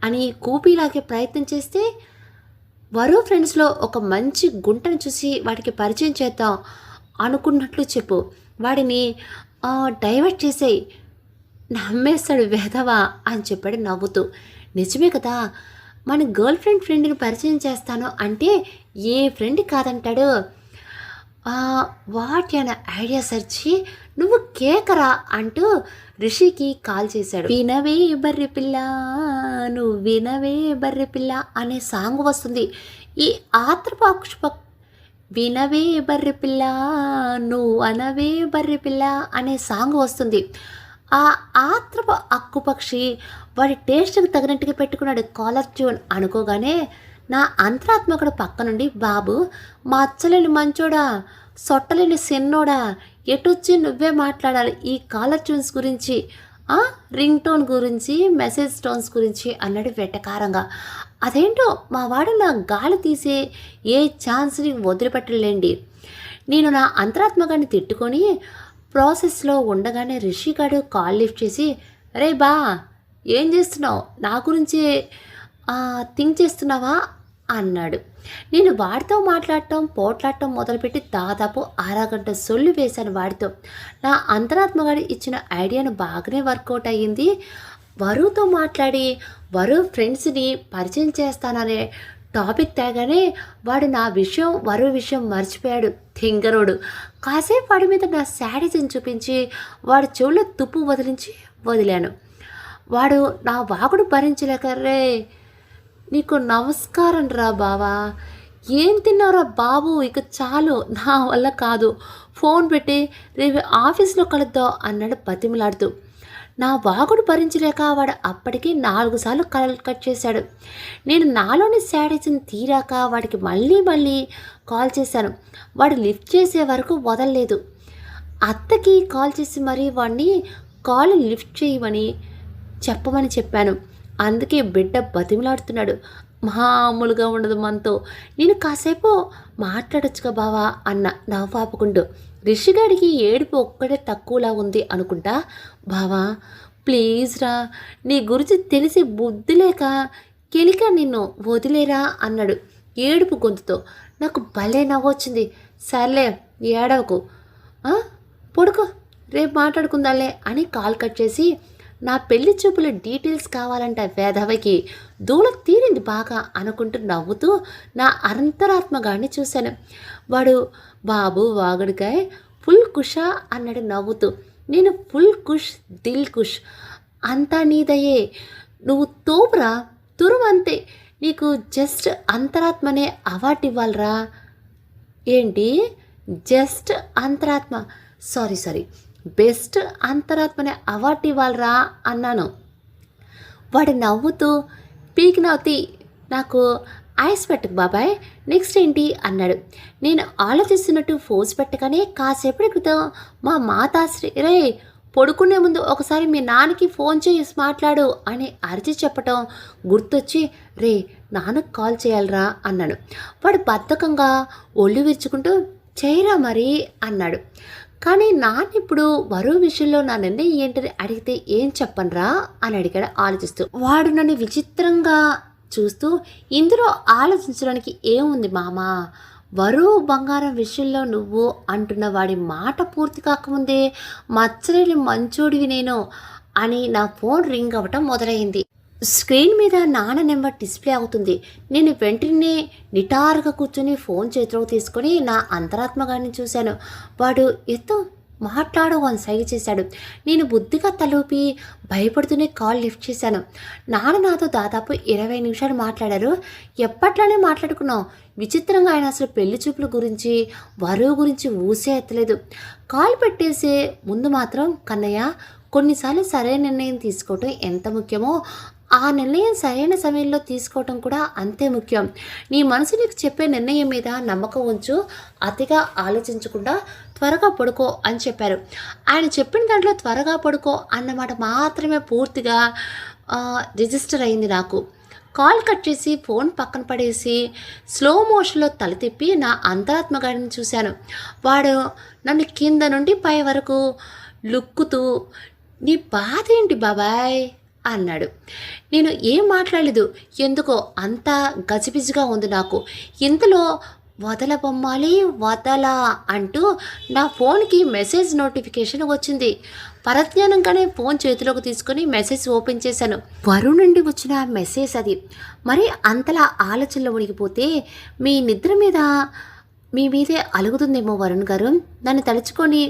అని కూపీలాగే ప్రయత్నం చేస్తే, వరు ఫ్రెండ్స్లో ఒక మంచి గుంటను చూసి వాడికి పరిచయం చేద్దాం అనుకున్నట్లు చెప్పు, వాడిని డైవర్ట్ చేసేయి, నమ్మేస్తాడు వెధవా అని చెప్పాడు నవ్వుతూ. నిజమే కదా, మన ఫ్రెండ్ని పరిచయం చేస్తాను అంటే ఏ ఫ్రెండ్ కాదంటాడు. వాట్ అన్న ఐడియా సర్చి నువ్వు కేకరా అంటూ రిషికి కాల్ చేశాడు. వినవే బర్రె పిల్ల, నువ్వు వినవే బర్రె పిల్ల అనే సాంగ్ వస్తుంది. ఈ ఆత్రపక్ష వినవే బర్రె పిల్ల, నువ్వు అనవే బర్రె పిల్ల అనే సాంగ్ వస్తుంది. ఆ ఆత్రప అక్కుపక్షి వాడి టేస్ట్కి తగినట్టుగా పెట్టుకున్నాడు కాలర్ ట్యూన్. అనుకోగానే నా అంతరాత్మకుడు పక్క నుండి, బాబు మచ్చలేని మంచోడా, సొట్టలేని సిన్నోడా, ఎటొచ్చి నువ్వే మాట్లాడాలి ఈ కాలర్ ట్యూన్స్ గురించి, రింగ్ టోన్ గురించి, మెసేజ్ టోన్స్ గురించి అన్నాడు వెటకారంగా. అదేంటో మా వాడు నా గాలి తీసే ఏ ఛాన్స్ని వదిలిపెట్టలేండి. నేను నా అంతరాత్మగాన్ని తిట్టుకొని ప్రాసెస్లో ఉండగానే రిషిగాడు కాల్ లిఫ్ట్ చేసి, రే బా ఏం చేస్తున్నావు, నా గురించి థింక్ చేస్తున్నావా అన్నాడు. నేను వాడితో పోట్లాడటం మొదలుపెట్టి దాదాపు అరగంట సొల్లు వేశాను వాడితో. నా అంతరాత్మగాడు ఇచ్చిన ఐడియాను బాగానే వర్కౌట్ అయ్యింది. వరుతో మాట్లాడి వరు ఫ్రెండ్స్ని పరిచయం చేస్తాననే టాపిక్ తేగానే వాడు నా విషయం వరు విషయం మర్చిపోయాడు తింగరోడు. కాసేపు వాడి మీద నా శాడిజం చూపించి వాడి చెవుల్లో తుప్పు వదిలాను. వాడు నా వాగుడు భరించలేక, రే నీకు నమస్కారం రా బావా, ఏం తిన్నావురా బాబు, ఇక చాలు, నా వల్ల కాదు, ఫోన్ పెట్టి రేపు ఆఫీస్లో కలుద్దాం అన్నాడు బతిమలాడుతూ. నా వాగుడు భరించలేక వాడు అప్పటికి 4 సార్లు కాల్ కట్ చేశాడు. నేను నాలోని శాడిజం తీరాక వాడికి మళ్ళీ కాల్ చేశాను. వాడు లిఫ్ట్ చేసే వరకు వదలలేదు. అత్తకి కాల్ చేసి మరీ వాడిని కాల్ లిఫ్ట్ చేయమని చెప్పమని చెప్పాను. అందుకే బిడ్డ బతిమలాడుతున్నాడు. మామూలుగా ఉండదు మనతో. నేను కాసేపు మాట్లాడొచ్చుగా బావా అన్న నవ్వాపుకుంటూ. రిషిగాడికి ఏడుపు ఒక్కడే తక్కువలా ఉంది అనుకుంటా. బావా ప్లీజ్ రా, నీ గురించి తెలిసి బుద్ధి లేక కెలిక నిన్ను వదిలేరా అన్నాడు ఏడుపు గొంతుతో. నాకు భలే నవ్వొచ్చింది. సర్లే ఏడవకు, పొడుకో, రేపు మాట్లాడుకుందాలే అని కాల్ కట్ చేసి, నా పెళ్లి చూపుల డీటెయిల్స్ కావాలంట వేధవకి, దూల తీరింది బాగా అనుకుంటూ నవ్వుతూ నా అంతరాత్మగాన్ని చూశాను. వాడు బాబు వాగుడికాయ ఫుల్ కుషా అన్నాడు నవ్వుతూ. నేను ఫుల్ కుష్, దిల్ కుష్, అంతా నీదయ్యే, నువ్వు తోపురా, తురుమంతే, నీకు జస్ట్ అంతరాత్మనే అవార్డు ఇవ్వాలరా. ఏంటి జస్ట్ అంతరాత్మ, సారీ బెస్ట్ అంతరాత్మనే అవార్డు ఇవ్వాలరా అన్నాను. వాడు నవ్వుతూ, పీక్ నవ్వుతీ, నాకు ఐస్ పెట్టకు బాబాయ్, నెక్స్ట్ ఏంటి అన్నాడు. నేను ఆలోచిస్తున్నట్టు ఫోర్స్ పెట్టగానే కాసేపటి క్రితం మా మాతాశ్రీ, రే పడుకునే ముందు ఒకసారి మీ నాన్నకి ఫోన్ చేసి మాట్లాడు అని అరిచి చెప్పటం గుర్తొచ్చి, రే నాన్నకు కాల్ చేయాలరా అన్నాను. వాడు బద్ధకంగా ఒళ్ళు విరుచుకుంటూ, చేయరా మరి అన్నాడు. కానీ నాన్న ఇప్పుడు వరు విషయంలో నా నిర్ణయం ఏంటని అడిగితే ఏం చెప్పనరా అని అడిగాడు ఆలోచిస్తూ. వాడు నన్ను విచిత్రంగా చూస్తూ, ఇందులో ఆలోచించడానికి ఏముంది మామా, వరు బంగారం విషయంలో నువ్వు అంటున్న వాడి మాట పూర్తి కాకముందే మచ్చలేని మంచోడివి నేను అని నా ఫోన్ రింగ్ అవ్వటం మొదలైంది. స్క్రీన్ మీద నాన్న నెంబర్ డిస్ప్లే అవుతుంది. నేను వెంటనే నిటారుగా కూర్చొని ఫోన్ చేతిలోకి తీసుకొని నా అంతరాత్మగాన్ని చూశాను. వాడు మాట్లాడు అని సైగ చేశాడు. నేను బుద్ధిగా తలూపి భయపడుతూనే కాల్ లిఫ్ట్ చేశాను. నాన్న నాతో దాదాపు 20 నిమిషాలు మాట్లాడారు. ఎప్పట్లానే మాట్లాడుకున్నాం. విచిత్రంగా ఆయన అసలు పెళ్లి చూపుల గురించి వరువు గురించి ఊసే ఎత్తలేదు. కాల్ పెట్టేసే ముందు మాత్రం, కన్నయ్య కొన్నిసార్లు సరైన నిర్ణయం తీసుకోవటం ఎంత ముఖ్యమో ఆ నిర్ణయం సరైన సమయంలో తీసుకోవటం కూడా అంతే ముఖ్యం. నీ మనసు నీకు చెప్పే నిర్ణయం మీద నమ్మకం ఉంచు, అతిగా ఆలోచించకుండా త్వరగా పడుకో అని చెప్పారు. ఆయన చెప్పిన దాంట్లో త్వరగా పడుకో అన్నమాట మాత్రమే పూర్తిగా రిజిస్టర్ అయింది నాకు. కాల్ కట్ చేసి ఫోన్ పక్కన పడేసి స్లో మోషన్లో తల తిప్పి నా అంతరాత్మగాడిని చూశాను. వాడు నన్ను కింద నుండి పై వరకు లుక్కుతూ, నీ బాధ ఏంటి బాబాయ్ అన్నాడు. నేను ఏం మాట్లాడలేదు, ఎందుకో అంతా గజిబిజిగా ఉంది నాకు. ఇంతలో వదల బొమ్మాలి వదల అంటూ నా ఫోన్కి మెసేజ్ నోటిఫికేషన్ వచ్చింది. పరజ్ఞానంగానే ఫోన్ చేతిలోకి తీసుకొని మెసేజ్ ఓపెన్ చేశాను. వరుణ్ నుండి వచ్చిన మెసేజ్ అది. మరి అంతలా ఆలోచనలో మునిగిపోతే మీ నిద్ర మీద మీ మీదే అలుగుతుందేమో వరుణ్ గారు, నన్ను తలుచుకొని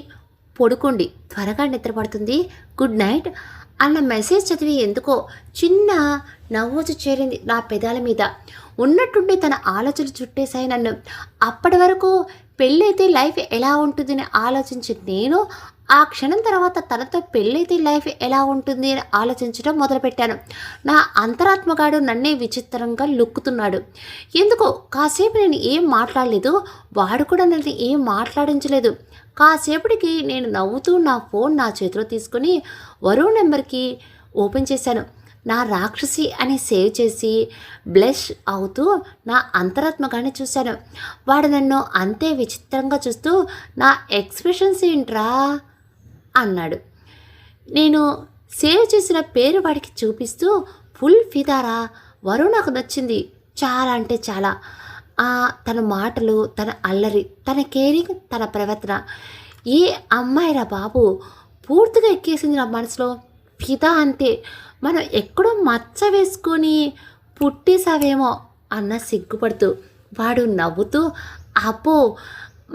పడుకోండి, త్వరగా నిద్రపడుతుంది, గుడ్ నైట్ అన్న మెసేజ్ చదివి ఎందుకో చిన్న నవ్వొచ్చి చేరింది నా పెదాల మీద. ఉన్నట్టుండి తన ఆలోచనలు చుట్టేశాయి నన్ను. అప్పటి వరకు పెళ్ళైతే లైఫ్ ఎలా ఉంటుందని ఆలోచించి నేను ఆ క్షణం తర్వాత తనతో పెళ్ళైతే లైఫ్ ఎలా ఉంటుంది అని ఆలోచించడం మొదలుపెట్టాను. నా అంతరాత్మగాడు నన్నే విచిత్రంగా లుక్కుతున్నాడు. ఎందుకో కాసేపు నేను ఏం మాట్లాడలేదు, వాడు కూడా నన్ను ఏం మాట్లాడించలేదు. కాసేపటికి నేను నవ్వుతూ నా ఫోన్ నా చేతిలో తీసుకుని వరుణ్ నెంబర్కి ఓపెన్ చేశాను. నా రాక్షసి అని సేవ్ చేసి బ్లష్ అవుతూ నా అంతరాత్మగానే చూశాను. వాడు నన్ను అంతే విచిత్రంగా చూస్తూ నా ఎక్స్ప్రెషన్స్ ఏంట్రా అన్నాడు. నేను సేవ్ చేసిన పేరు వాడికి చూపిస్తూ ఫుల్ ఫిదారా, వరుణ్ నాకు నచ్చింది చాలా అంటే చాలా. తన మాటలు, తన అల్లరి, తన కేరింగ్, తన ప్రవర్తన, ఏ అమ్మాయిరా బాబు పూర్తిగా ఎక్కేసింది నా మనసులో. ఫిదా అంతే. మనం ఎక్కడో మచ్చ వేసుకొని పుట్టేసావేమో అన్న సిగ్గుపడుతూ వాడు నవ్వుతూ, అబ్బో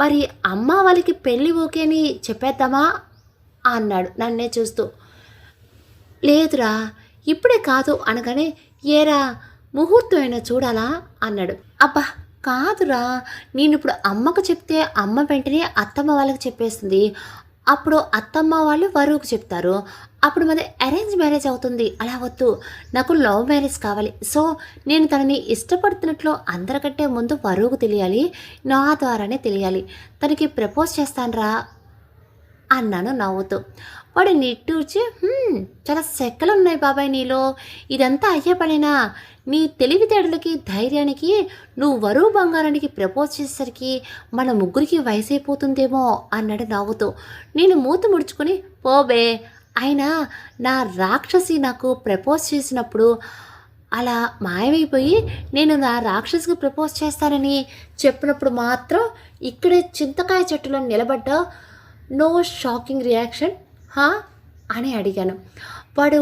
మరి అమ్మ వాళ్ళకి పెళ్ళి ఓకే అని చెప్పేద్దామా అన్నాడు నన్నే చూస్తూ. లేదురా ఇప్పుడే కాదు అనగానే, ఏరా ముహూర్తం అయినా చూడాలా అన్నాడు. అబ్బా కాదురా, నేను ఇప్పుడు అమ్మకు చెప్తే అమ్మ వెంటనే అత్తమ్మ వాళ్ళకి చెప్పేస్తుంది, అప్పుడు అత్తమ్మ వాళ్ళు వరువుకు చెప్తారు, అప్పుడు మరి అరేంజ్ మ్యారేజ్ అవుతుంది. అలా వద్దు, నాకు లవ్ మ్యారేజ్ కావాలి. సో నేను తనని ఇష్టపడుతున్నట్లు అందరికంటే ముందు వరువుకు తెలియాలి, నా ద్వారానే తెలియాలి. తనకి ప్రపోజ్ చేస్తానరా అన్నాను నవ్వుతూ. వాడు నిట్టూర్చి, చాలా సెక్కలు ఉన్నాయి బాబాయ్ నీలో, ఇదంతా అయ్యే పనేనా? నీ తెలివితేటలకి ధైర్యానికి నువ్వు వరువు బంగారానికి ప్రపోజ్ చేసేసరికి మన ముగ్గురికి వయసు అయిపోతుందేమో అన్నాడు నవ్వుతూ. నేను మూత ముడుచుకొని, పోబే, అయినా నా రాక్షసి నాకు ప్రపోజ్ చేసినప్పుడు అలా మాయమైపోయి నేను నా రాక్షసికి ప్రపోజ్ చేస్తానని చెప్పినప్పుడు మాత్రం ఇక్కడే చింతకాయ చెట్టులో నిలబడ్డా నో షాకింగ్ రియాక్షన్ అని అడిగాను. వాడు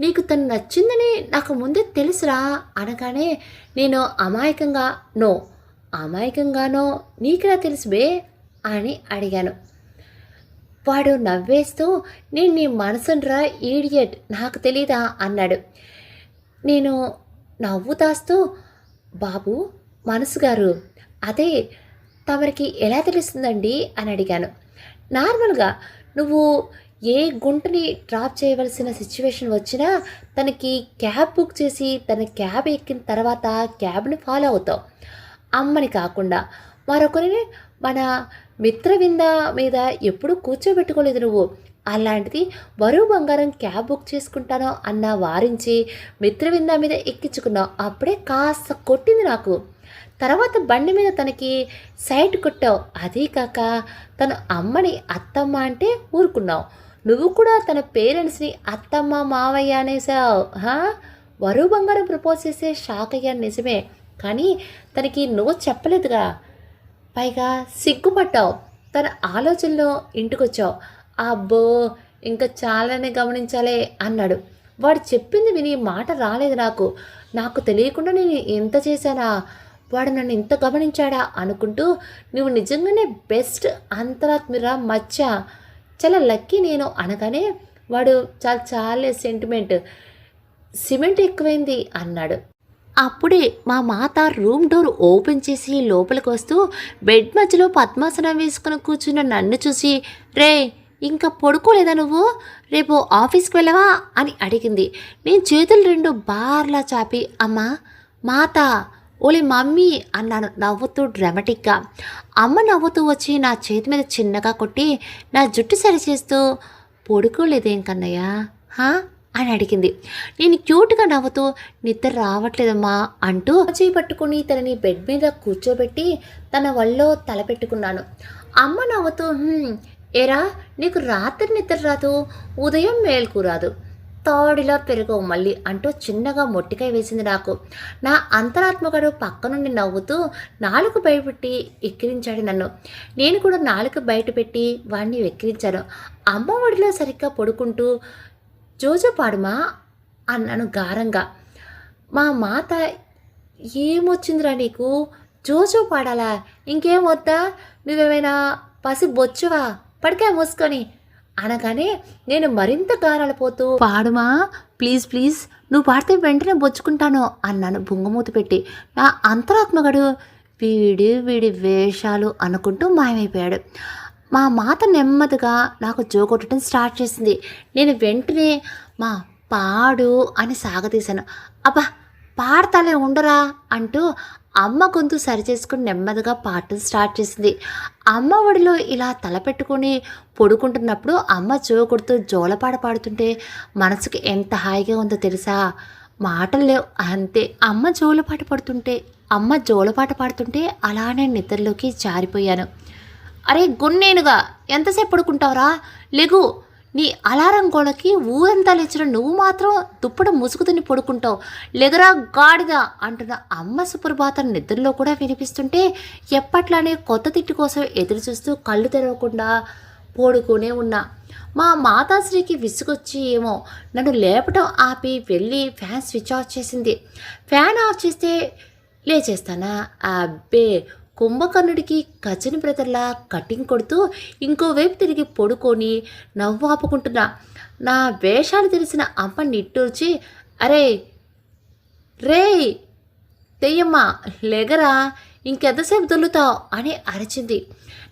నీకు తను నచ్చిందని నాకు ముందే తెలుసురా అనగానే నేను అమాయకంగానో నీకులా తెలుసు బే అని అడిగాను. వాడు నవ్వేస్తూ, నేను నీ మనసునరా ఈడియట్, నాకు తెలీదా అన్నాడు. నేను నవ్వు దాస్తూ, బాబు మనసు గారు, అదే తమరికి ఎలా తెలుస్తుందండి అని అడిగాను. నార్మల్గా నువ్వు ఏ గుంటని డ్రాప్ చేయవలసిన సిచ్యువేషన్ వచ్చినా తనకి క్యాబ్ బుక్ చేసి తన క్యాబ్ ఎక్కిన తర్వాత క్యాబ్ని ఫాలో అవుతావు. అమ్మని కాకుండా మరొకరిని మన మిత్రవింద మీద ఎప్పుడూ కూర్చోబెట్టుకోలేదు నువ్వు. అలాంటిది వరువు బంగారం క్యాబ్ బుక్ చేసుకుంటానో అన్న వారించి మిత్రవింద మీద ఎక్కించుకున్నావు. అప్పుడే కాస్త కొట్టింది నాకు. తర్వాత బండి మీద తనకి సైట్ కొట్టావు. అదీ కాక తను అమ్మని అత్తమ్మ అంటే ఊరుకున్నావు. నువ్వు కూడా తన పేరెంట్స్ని అత్తమ్మ మావయ్య అనేసావు. వరువు బంగారం ప్రపోజ్ చేసే షాక్ అయ్యాను నిజమే, కానీ తనకి నువ్వు చెప్పలేదుగా. పైగా సిగ్గుపడ్డావు. తన ఆలోచనలో ఇంటికొచ్చావు. అబ్బో ఇంకా చాలానే గమనించాలే అన్నాడు. వాడు చెప్పింది విని మాట రాలేదు నాకు తెలియకుండా నేను ఎంత చేశానా, వాడు నన్ను ఇంత గమనించాడా అనుకుంటూ, నువ్వు నిజంగానే బెస్ట్ అంతరాత్మిరా మచ్చ, చాలా లక్కీ నేను అనగానే వాడు చాలా సెంటిమెంట్, సిమెంట్ ఎక్కువైంది అన్నాడు. అప్పుడే మా మాత రూమ్ డోర్ ఓపెన్ చేసి లోపలికి వస్తూ బెడ్ మధ్యలో పద్మాసనం వేసుకుని కూర్చున్న నన్ను చూసి, రే ఇంకా పడుకోలేదా నువ్వు, రేపు ఆఫీస్కి వెళ్ళవా అని అడిగింది. నేను చేతులు రెండు బార్లా చాపి, అమ్మా మాత, ఓలే మమ్మీ అన్నాను నవ్వుతూ డ్రామాటిక్గా. అమ్మ నవ్వుతూ వచ్చి నా చేతి మీద చిన్నగా కొట్టి నా జుట్టు సరిచేస్తూ, పడుకోలేదేం కన్నయ్య అని అడిగింది. నేను క్యూట్గా నవ్వుతూ, నిద్ర రావట్లేదమ్మా అంటూ చేయి పట్టుకుని తనని బెడ్ మీద కూర్చోబెట్టి తన ఒళ్ళో తలపెట్టుకున్నాను. అమ్మ నవ్వుతూ, ఏరా, నీకు రాత్రి నిద్ర రాదు, ఉదయం మేల్కు రాదు, తాడిలా పెరగవు మళ్ళీ అంటూ చిన్నగా మొట్టికాయ వేసింది నాకు. నా అంతరాత్మగడు పక్క నుండి నవ్వుతూ నాలుక బయటపెట్టి ఎక్కిరించాడు నన్ను. నేను కూడా నాలుక బయట పెట్టి వాడిని వెక్కిరించాను. అమ్మ ఒడిలో సరిగ్గా పడుకుంటూ జోజో పాడుమా అన్నాను గారంగా. మా మాత, ఏమొచ్చిందిరా నీకు, జోజో పాడాలా, ఇంకేం వద్దా, నువ్వేమైనా పసి బొచ్చువా, పడికే మూసుకొని అనగానే నేను మరింత గారాలపోతూ, పాడుమా ప్లీజ్ ప్లీజ్, నువ్వు పాడితే వెంటనే బొచ్చుకుంటాను అన్నాను బుంగమూతి పెట్టి. నా అంతరాత్మగడు వీడి వేషాలు అనుకుంటూ మాయమైపోయాడు. మా మాత నెమ్మదిగా నాకు జోకొట్టడం స్టార్ట్ చేసింది. నేను వెంటనే మా పాడు అని సాగతీశాను. అబ్బా పాడతాలే ఉండరా అంటూ అమ్మ గొంతు సరిచేసుకుని నెమ్మదిగా పాటలు స్టార్ట్ చేసింది. అమ్మ ఒడిలో ఇలా తల పెట్టుకుని పడుకుంటున్నప్పుడు అమ్మ కొడుతూ జోలపాట పాడుతుంటే మనసుకి ఎంత హాయిగా ఉందో తెలుసా. మాటలు లేవు అంతే. అమ్మ జోలపాట పాడుతుంటే అలానే నిద్రలోకి జారిపోయాను. అరే గున్నేనుగా, ఎంతసేపు పడుకుంటావురా, లెగు, నీ అలారం గోడకి ఊరంతా లేచిన నువ్వు మాత్రం దుప్పట ముసుగుతుని పడుకుంటావు, లెగరా గాడిద అంటున్న అమ్మ సుప్రభాతం నిద్రలో కూడా వినిపిస్తుంటే ఎప్పట్లానే కొత్త తిట్టు కోసం ఎదురు చూస్తూ కళ్ళు తెరవకుండా పడుకునే ఉన్నా. మా మాతాశ్రీకి విసుగొచ్చి ఏమో నన్ను లేపటం ఆపి వెళ్ళి ఫ్యాన్ స్విచ్ ఆఫ్ చేసింది. ఫ్యాన్ ఆఫ్ చేస్తే లేచేస్తానా, అబ్బే కుంభకర్ణుడికి కచ్చని బ్రదర్లా కటింగ్ కొడుతూ ఇంకోవైపు తిరిగి పడుకొని నవ్వు ఆపుకుంటున్నా. నా వేషాలు తెలిసిన అమ్మ నిట్టూర్చి, అరే రే తెయ్యమ్మా లెగరా, ఇంకెంతసేపు దొల్లుతావు అని అరిచింది.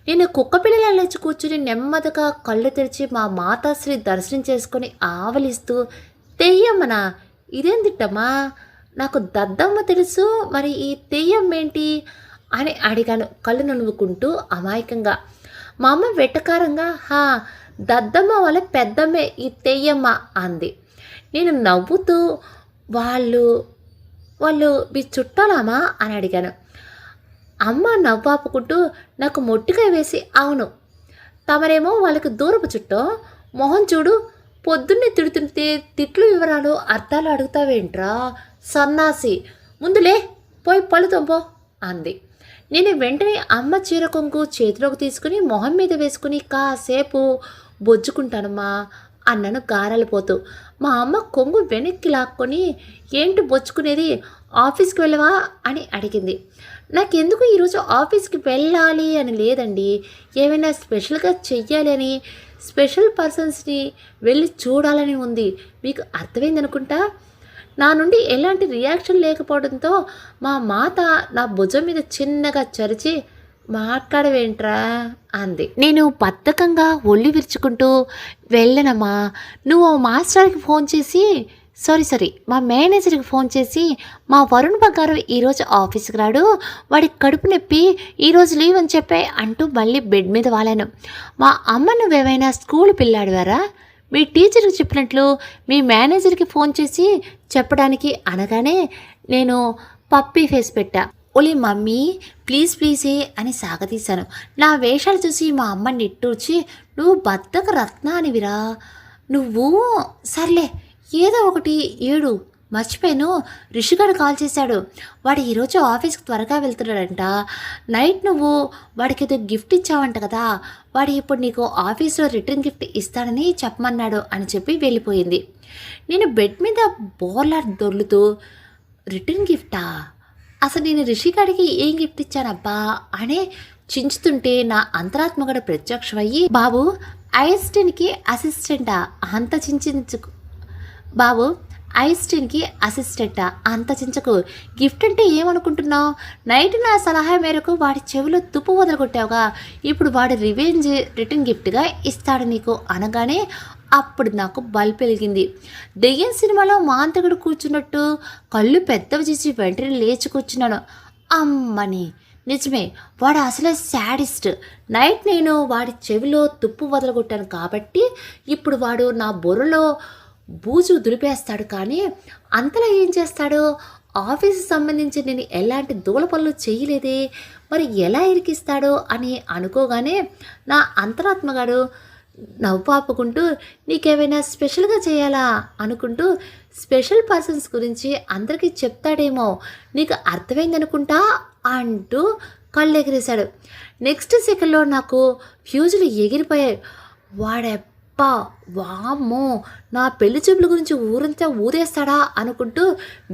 నేను కుక్క పిల్లల లేచి కూర్చుని నెమ్మదిగా కళ్ళు తెరిచి మా మాతాశ్రీ దర్శనం చేసుకొని ఆవలిస్తూ, తెయ్యమ్మనా, ఇదేం తిట్టమ్మా, నాకు దద్దమ్మ తెలుసు, మరి ఈ తెయ్యమ్మేంటి అని అడిగాను కళ్ళు నలువుకుంటూ అమాయకంగా. మా అమ్మ వెటకారంగా, దద్దమ్మ వాళ్ళ పెద్దమ్మే ఈ తెయ్యమ్మ అంది. నేను నవ్వుతూ, వాళ్ళు మీ చుట్టాలమ్మా అని అడిగాను. అమ్మ నవ్వాపుకుంటూ నాకు మొట్టికాయ వేసి, అవును, తమరేమో వాళ్ళకి దూరపు చుట్టం, మొహం చూడు, పొద్దున్నే తిడుతుంటే తిట్లు వివరాలు అర్థాలు అడుగుతావేంట్రా సన్నాసి, ముందులే పోయి పళ్ళు తొంపో అంది. నేను వెంటనే అమ్మ చీర కొంగు చేతిలోకి తీసుకుని మొహం మీద వేసుకుని కాసేపు బొజ్జుకుంటానమ్మా అన్నాను గారాలిపోతూ. మా అమ్మ కొంగు వెనక్కి లాక్కొని, ఏంటి బొచ్చుకునేది, ఆఫీస్కి వెళ్ళవా అని అడిగింది. నాకెందుకు ఈరోజు ఆఫీస్కి వెళ్ళాలి అని లేదండి, ఏమైనా స్పెషల్గా చెయ్యాలి అని, స్పెషల్ పర్సన్స్ని వెళ్ళి చూడాలని ఉంది, మీకు అర్థమైందనుకుంటా. నా నుండి ఎలాంటి రియాక్షన్ లేకపోవడంతో మా మాత నా భుజం మీద చిన్నగా చరిచి, మాట్లాడవేంట్రా అంది. నేను బద్ధకంగా ఒళ్ళు విరుచుకుంటూ, వెళ్ళనమ్మా, నువ్వు మాస్టర్కి ఫోన్ చేసి, సారీ మా మేనేజర్కి ఫోన్ చేసి, మా వరుణ్ బంగారు ఈరోజు ఆఫీస్కి రాడు, వాడి కడుపు నొప్పి, ఈరోజు లీవ్ అని చెప్పే అంటూ మళ్ళీ బెడ్ మీద వాలాను. మా అమ్మ, నువ్వేమైనా స్కూల్ పిల్లాడివారా, మీ టీచర్కి చెప్పినట్లు మీ మేనేజర్కి ఫోన్ చేసి చెప్పడానికి అనగానే నేను పప్పీ ఫేస్ పెట్టా. ఓలే మమ్మీ ప్లీజే అని సాగతీశాను. నా వేషాలు చూసి మా అమ్మ నిట్టూర్చి, నువ్వు బద్దక రత్న అనివిరా, నువ్వు సర్లే ఏదో ఒకటి ఏడు, మర్చిపోయాను, రిషిగాడు కాల్ చేశాడు, వాడు ఈరోజు ఆఫీస్కి త్వరగా వెళ్తున్నాడంట, నైట్ నువ్వు వాడికి ఏదో గిఫ్ట్ ఇచ్చావంట కదా, వాడు ఇప్పుడు నీకు ఆఫీస్లో రిటర్న్ గిఫ్ట్ ఇస్తాడని చెప్పమన్నాడు అని చెప్పి వెళ్ళిపోయింది. నేను బెడ్ మీద బోర్లా దొర్లుతూ, రిటర్న్ గిఫ్టా, అసలు నేను రిషిగాడికి ఏం గిఫ్ట్ ఇచ్చానబ్బా అని చించుతుంటే నా అంతరాత్మగడ ప్రత్యక్షమయ్యి, బాబు ఐస్టెన్కి అసిస్టెంటా, అంత చించుకు బాబు ఐస్టెన్కి అసిస్టెంటా, అంత చించకు, గిఫ్ట్ అంటే ఏమనుకుంటున్నావు, నైట్ నా సలహా మేరకు వాడి చెవిలో తుప్పు వదలగొట్టావుగా, ఇప్పుడు వాడి రిటర్న్ గిఫ్ట్గా ఇస్తాడు నీకు అనగానే అప్పుడు నాకు బల్బ్ వెలిగింది. దెయ్యం సినిమాలో మాంతకుడు కూర్చున్నట్టు కళ్ళు పెద్దవి చేసి వెంటనే లేచి కూర్చున్నాను. అమ్మని నిజమే, వాడు అసలే శాడిస్ట్. నైట్ నేను వాడి చెవిలో తుప్పు వదలగొట్టాను కాబట్టి ఇప్పుడు వాడు నా బుర్రలో బూజు దులిపేస్తాడు. కానీ అంతలా ఏం చేస్తాడు, ఆఫీస్కి సంబంధించి నేను ఎలాంటి దూల పనులు చేయలేదే, మరి ఎలా ఇరికిస్తాడో అని అనుకోగానే నా అంతరాత్మగాడు నవ్వాపుకుంటూ నీకేమైనా స్పెషల్గా చేయాలా అనుకుంటూ స్పెషల్ పర్సన్స్ గురించి అందరికీ చెప్తాడేమో నీకు అర్థమైందనుకుంటా అంటూ కళ్ళు ఎగిరేశాడు. నెక్స్ట్ సెకండ్లో నాకు ఫ్యూజులు ఎగిరిపోయాయి. వాడెప్ప వామ్మో నా పెళ్లి చూపుల గురించి ఊరంతా ఊరేస్తాడా అనుకుంటూ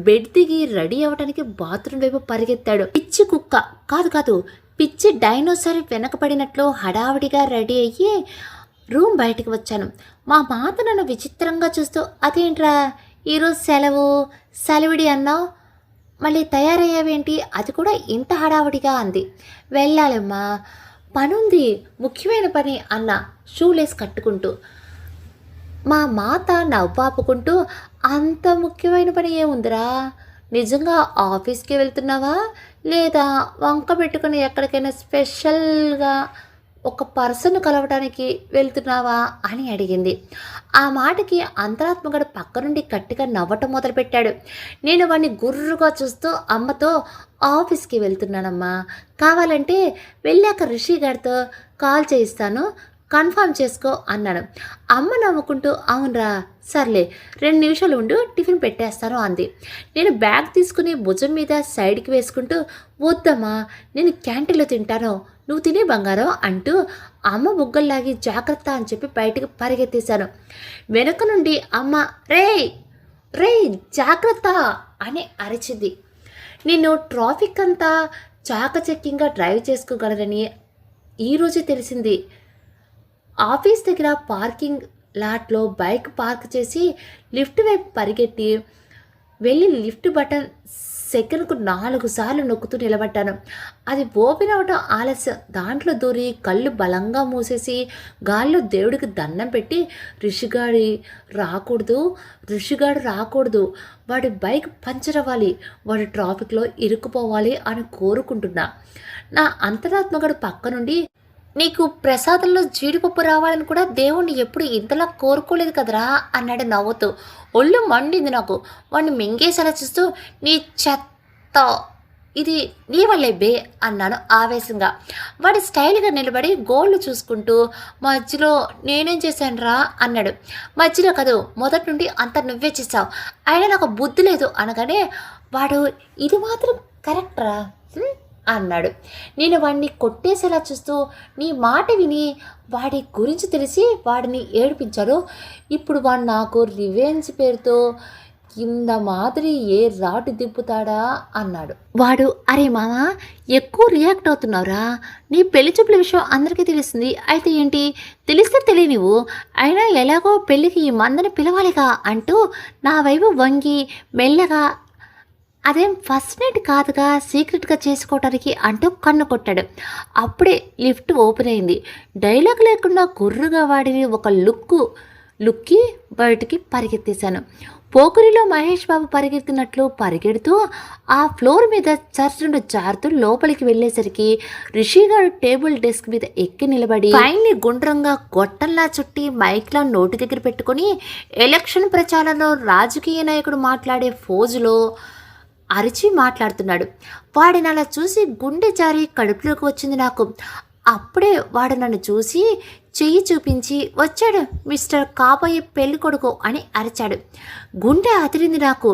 బెడ్ దిగి రెడీ అవ్వడానికి బాత్రూమ్ వైపు పరిగెత్తాడు. పిచ్చి కుక్క కాదు పిచ్చి డైనోసార్ వెనకపడినట్లు హడావిడిగా రెడీ అయ్యి రూమ్ బయటికి వచ్చాను. మా మాత నన్ను విచిత్రంగా చూస్తూ అదేంట్రా ఈరోజు సెలవిడి అన్నావు, మళ్ళీ తయారయ్యావేంటి, అది కూడా ఇంత హడావుడిగా అంది. వెళ్ళాలమ్మా పనుంది, ముఖ్యమైన పని అన్న షూలేస్ కట్టుకుంటూ. మా మాత నవ్వాపుకుంటూ అంత ముఖ్యమైన పని ఏముందిరా, నిజంగా ఆఫీస్కి వెళ్తున్నావా లేదా వంక పెట్టుకుని ఎక్కడికైనా స్పెషల్గా ఒక పర్సన్ కలవడానికి వెళ్తున్నావా అని అడిగింది. ఆ మాటకి అంతరాత్మగడు పక్క నుండి గట్టిగా నవ్వటం మొదలుపెట్టాడు. నేను వాడిని గుర్రుగా చూస్తూ అమ్మతో ఆఫీస్కి వెళ్తున్నానమ్మా, కావాలంటే వెళ్ళాక రిషి గారితో కాల్ చేయిస్తాను, కన్ఫర్మ్ చేసుకో అన్నాను. అమ్మ నవ్వుకుంటూ అవునరా సర్లే 2 నిమిషాలు ఉండు టిఫిన్ పెట్టేస్తాను అంది. నేను బ్యాగ్ తీసుకుని భుజం మీద సైడ్కి వేసుకుంటూ వద్దమ్మా నేను క్యాంటీన్లో తింటాను, నువ్వు తినే బంగారం అంటూ అమ్మ బుగ్గల్లాగి జాగ్రత్త అని చెప్పి బయటకు పరిగెత్తేశాను. వెనుక నుండి అమ్మ రే జాగ్రత్త అని అరిచింది. నేను ట్రాఫిక్ అంతా చాకచక్యంగా డ్రైవ్ చేసుకోగలనని ఈరోజే తెలిసింది. ఆఫీస్ దగ్గర పార్కింగ్ లాట్లో బైక్ పార్క్ చేసి లిఫ్ట్ వైపు పరిగెట్టి వెళ్ళి లిఫ్ట్ బటన్ సెకండ్కు 4 సార్లు నొక్కుతూ నిలబడ్డాను. అది ఓపెన్ అవ్వడం ఆలస్యం. దాంట్లో దూరి కళ్ళు బలంగా మూసేసి గాల్లో దేవుడికి దండం పెట్టి ఋషిగాడు రాకూడదు, వాడి బైక్ పంచర్ అవ్వాలి, వాడి ట్రాఫిక్లో ఇరుక్కుపోవాలి అని కోరుకుంటున్నా. నా అంతరాత్మగడు పక్క నుండి నీకు ప్రసాదంలో జీడిపప్పు రావాలని కూడా దేవుణ్ణి ఎప్పుడు ఇంతలా కోరుకోలేదు కదరా అన్నాడు నవ్వుతూ. ఒళ్ళు మండింది నాకు. వాడిని మింగేసేలా చూస్తూ నీ చెత్త ఇది నీ వల్లే బే అన్నాను ఆవేశంగా. వాడి స్టైల్గా నిలబడి గోళ్ళు చూసుకుంటూ మధ్యలో నేనేం చేశాను రా అన్నాడు. మధ్యలో కాదు మొదటి నుండి అంత నువ్వే చేసావు, అయినా నాకు బుద్ధి లేదు అనగానే వాడు ఇది మాత్రం కరెక్ట్ రా అన్నాడు. నేను వాడిని కొట్టేసేలా చూస్తూ నీ మాట విని వాడి గురించి తెలిసి వాడిని ఏడిపించాడు. ఇప్పుడు వాడు నాకు రివెంజ్ పేరుతో కింద మాదిరి ఏ రాటు దిప్పుతాడా అన్నాడు. వాడు అరే మామా ఎక్కువ రియాక్ట్ అవుతున్నావురా, నీ పెళ్లి చూపుల విషయం అందరికీ తెలిసింది, అయితే ఏంటి తెలిస్తే తెలియనివు, అయినా ఎలాగో పెళ్ళికి ఈ మందని పిలవాలిగా అంటూ నా వైపు వంగి మెల్లగా అదేం ఫస్ట్ నైట్ కాదుగా సీక్రెట్గా చేసుకోవటానికి అంటూ కన్ను కొట్టాడు. అప్పుడే లిఫ్ట్ ఓపెన్ అయింది. డైలాగ్ లేకుండా గుర్రుగా వాడిని ఒక లుక్కి బయటికి పరిగెత్తేశాను. పోకురిలో మహేష్ బాబు పరిగెత్తినట్లు పరిగెడుతూ ఆ ఫ్లోర్ మీద చర్చను జారుతూ లోపలికి వెళ్ళేసరికి రిషిగాడు టేబుల్ డెస్క్ మీద ఎక్కి నిలబడి ఫైల్ని గుండ్రంగా గొట్టంలా చుట్టి మైక్లా నోటి దగ్గర పెట్టుకుని ఎలక్షన్ ప్రచారంలో రాజకీయ నాయకుడు మాట్లాడే ఫోజులో అరిచి మాట్లాడుతున్నాడు. వాడిని అలా చూసి గుండె జారి కడుపులోకి వచ్చింది నాకు. అప్పుడే వాడు నన్ను చూసి చెయ్యి చూపించి వచ్చాడు మిస్టర్ కాబోయే పెళ్లి కొడుకు అని అరిచాడు. గుండె అదిరింది నాకు.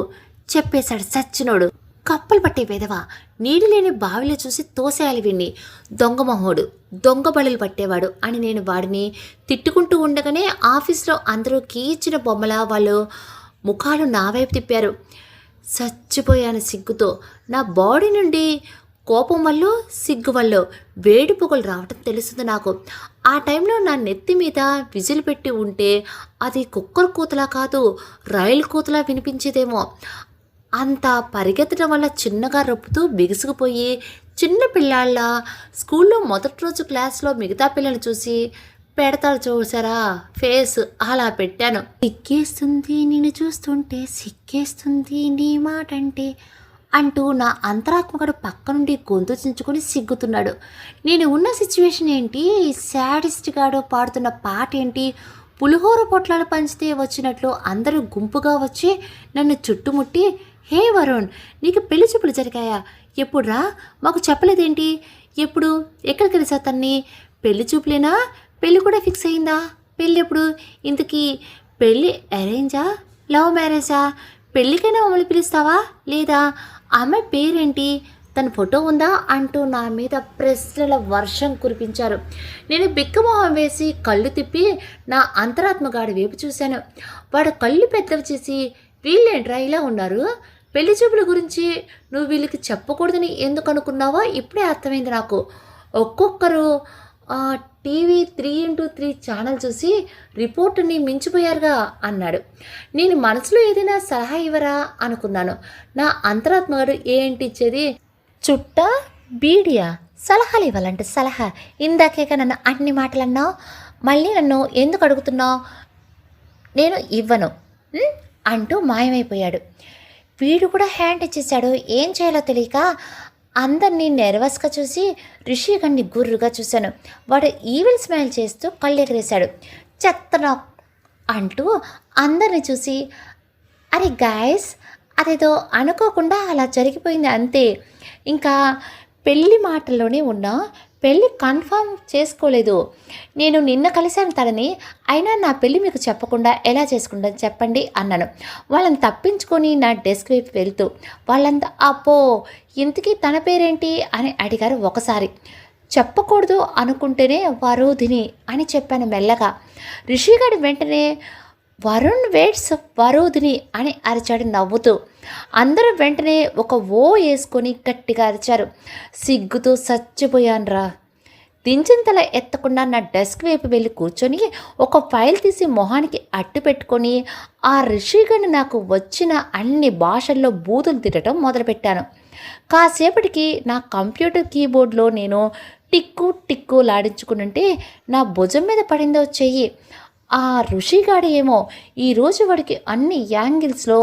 చెప్పేశాడు సచ్చినోడు, కప్పలు పట్టే విధవా, నీడి లేని బావిలో చూసి తోసేయాలి విన్ని, దొంగ బడులు పట్టేవాడు అని నేను వాడిని తిట్టుకుంటూ ఉండగానే ఆఫీస్లో అందరూ కీచిన బొమ్మలా వాళ్ళు ముఖాలు నా వైపు తిప్పారు. చచ్చిపోయాను సిగ్గుతో. నా బాడీ నుండి కోపం వల్ల సిగ్గు వల్ల వేడి పొగలు రావటం తెలుస్తుంది నాకు. ఆ టైంలో నా నెత్తి మీద విజిల్ పెట్టి ఉంటే అది కుక్కర్ కూతలా కాదు రైలు కూతలా వినిపించేదేమో. అంత పరిగెత్తడం వల్ల చిన్నగా రొప్పుతూ బిగుసుకుపోయి చిన్న పిల్లాళ్ళ స్కూల్లో మొదటి రోజు క్లాస్లో మిగతా పిల్లలు చూసి పెడతారు చూసారా ఫేస్, అలా పెట్టాను. సిక్కేస్తుంది నిన్ను చూస్తుంటే, సిక్కేస్తుంది నీ మాట అంటే అంటూ నా అంతరాత్మకుడు పక్క నుండి గొంతు చించుకొని సిగ్గుతున్నాడు. నేను ఉన్న సిచ్యువేషన్ ఏంటి, శాడిస్ట్ గాడు పాడుతున్న పాట ఏంటి, పులిహోర పొట్లాలు పంచితే వచ్చినట్లు అందరూ గుంపుగా వచ్చి నన్ను చుట్టుముట్టి హే వరుణ్, నీకు పెళ్లి చూపులు జరిగాయా? ఎప్పుడురా? మాకు చెప్పలేదేంటి? ఎప్పుడు? ఎక్కడ కలిసావు తన్ని? పెళ్లి చూపులేనా? పెళ్లి కూడా ఫిక్స్ అయిందా? పెళ్ళి ఎప్పుడు? ఇంతకీ పెళ్ళి అరేంజా, లవ్ మ్యారేజా? పెళ్ళికైనా మమ్మల్ని పిలుస్తావా లేదా? అమ్మాయి పేరేంటి? తన ఫోటో ఉందా అంటూ నా మీద ప్రశ్నల వర్షం కురిపించారు. నేను బిక్కమొహం వేసి కళ్ళు తిప్పి నా అంతరాత్మగాడి వైపు చూశాను. వాడు కళ్ళు పెద్దవి చేసి, వీళ్ళేంట్రా ఇలా ఉన్నారు? పెళ్లి చూపుల గురించి నువ్వు వీళ్ళకి చెప్పకూడదని ఎందుకు అనుకున్నావో ఇప్పుడే అర్థమైంది నాకు. ఒక్కొక్కరు టీవీ 3x3 ఛానల్ చూసి రిపోర్టుని మించిపోయారుగా అన్నాడు. నేను మనసులో ఏదైనా సలహా ఇవ్వరా అనుకున్నాను. నా అంతరాత్మగాడు ఏంటి ఇచ్చేది? చుట్ట బీడియా? సలహాలు ఇవ్వాలంటే సలహా? ఇందాకేక నన్ను అన్ని మాటలు అన్నావు, మళ్ళీ నన్ను ఎందుకు అడుగుతున్నావు? నేను ఇవ్వను అంటూ మాయమైపోయాడు. వీడు కూడా హ్యాండ్ ఇచ్చేసాడు. ఏం చేయాలో తెలియక అందరినీ నెర్వస్గా చూసి రిషిగణ్ణి గుర్రుగా చూశాను. వాడు ఈవిల్ స్మైల్ చేస్తూ కళ్ళెగరేశాడు. చెత్తన అంటూ అందరిని చూసి, అరే గాయస్, అదేదో అనుకోకుండా అలా జరిగిపోయింది అంతే. ఇంకా పెళ్ళి మాటల్లోనే ఉన్నా, పెళ్ళి కన్ఫర్మ్ చేసుకోలేదు. నేను నిన్న కలిశాను తనని, అయినా నా పెళ్ళి మీకు చెప్పకుండా ఎలా చేసుకుంటాను చెప్పండి అన్నాను. వాళ్ళని తప్పించుకొని నా డెస్క్ వైపు వెళ్తూ వాళ్ళంతా అప్పో ఇంతకీ తన పేరేంటి అని అడిగారు. ఒకసారి చెప్పకూడదు అనుకుంటేనే వరుధిని అని చెప్పాను మెల్లగా. రిషిగాడి వెంటనే వరుణ్ వెయిట్స్ వరుధిని అని అరిచాడు నవ్వుతూ. అందరూ వెంటనే ఒక ఓ వేసుకొని గట్టిగా అరిచారు. సిగ్గుతో చచ్చిపోయానురా. దించింతల ఎత్తకుండా నా డెస్క్ వైపు వెళ్ళి కూర్చొని ఒక ఫైల్ తీసి మొహానికి అట్టు పెట్టుకొని ఆ రిషిగణ్ నాకు వచ్చిన అన్ని భాషల్లో బూతులు తిట్టడం మొదలుపెట్టాను. కాసేపటికి నా కంప్యూటర్ కీబోర్డ్లో నేను టిక్కు టిక్కు లాడించుకుంటుంటే నా భుజం మీద పడిందో చెయ్యి. ఆ ఋషిగాడు ఏమో ఈరోజు వాడికి అన్ని యాంగిల్స్లో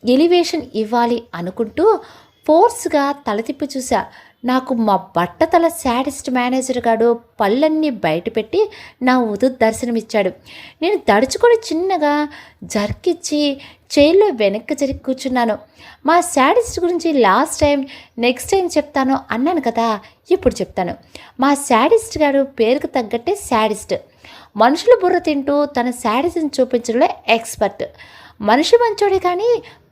ఎలివేషన్ ఇవ్వాలి అనుకుంటూ ఫోర్స్గా తల తిప్పి చూసా. నాకు మా బట్టతల శాడిస్ట్ మేనేజర్ గాడు పళ్ళన్నీ బయటపెట్టి నా దర్శనమిచ్చాడు. నేను దడుచుకొని చిన్నగా జర్కిచ్చి చైర్లో వెనక్కి జరిగి కూర్చున్నాను. మా శాడిస్ట్ గురించి నెక్స్ట్ టైం చెప్తాను అన్నాను కదా, ఇప్పుడు చెప్తాను. మా శాడిస్ట్ గాడు పేరుకు తగ్గట్టే శాడిస్ట్. మనుషులు బుర్ర తింటూ తన శాడిజం చూపించడంలో ఎక్స్పర్ట్. మనిషి మంచోడే కానీ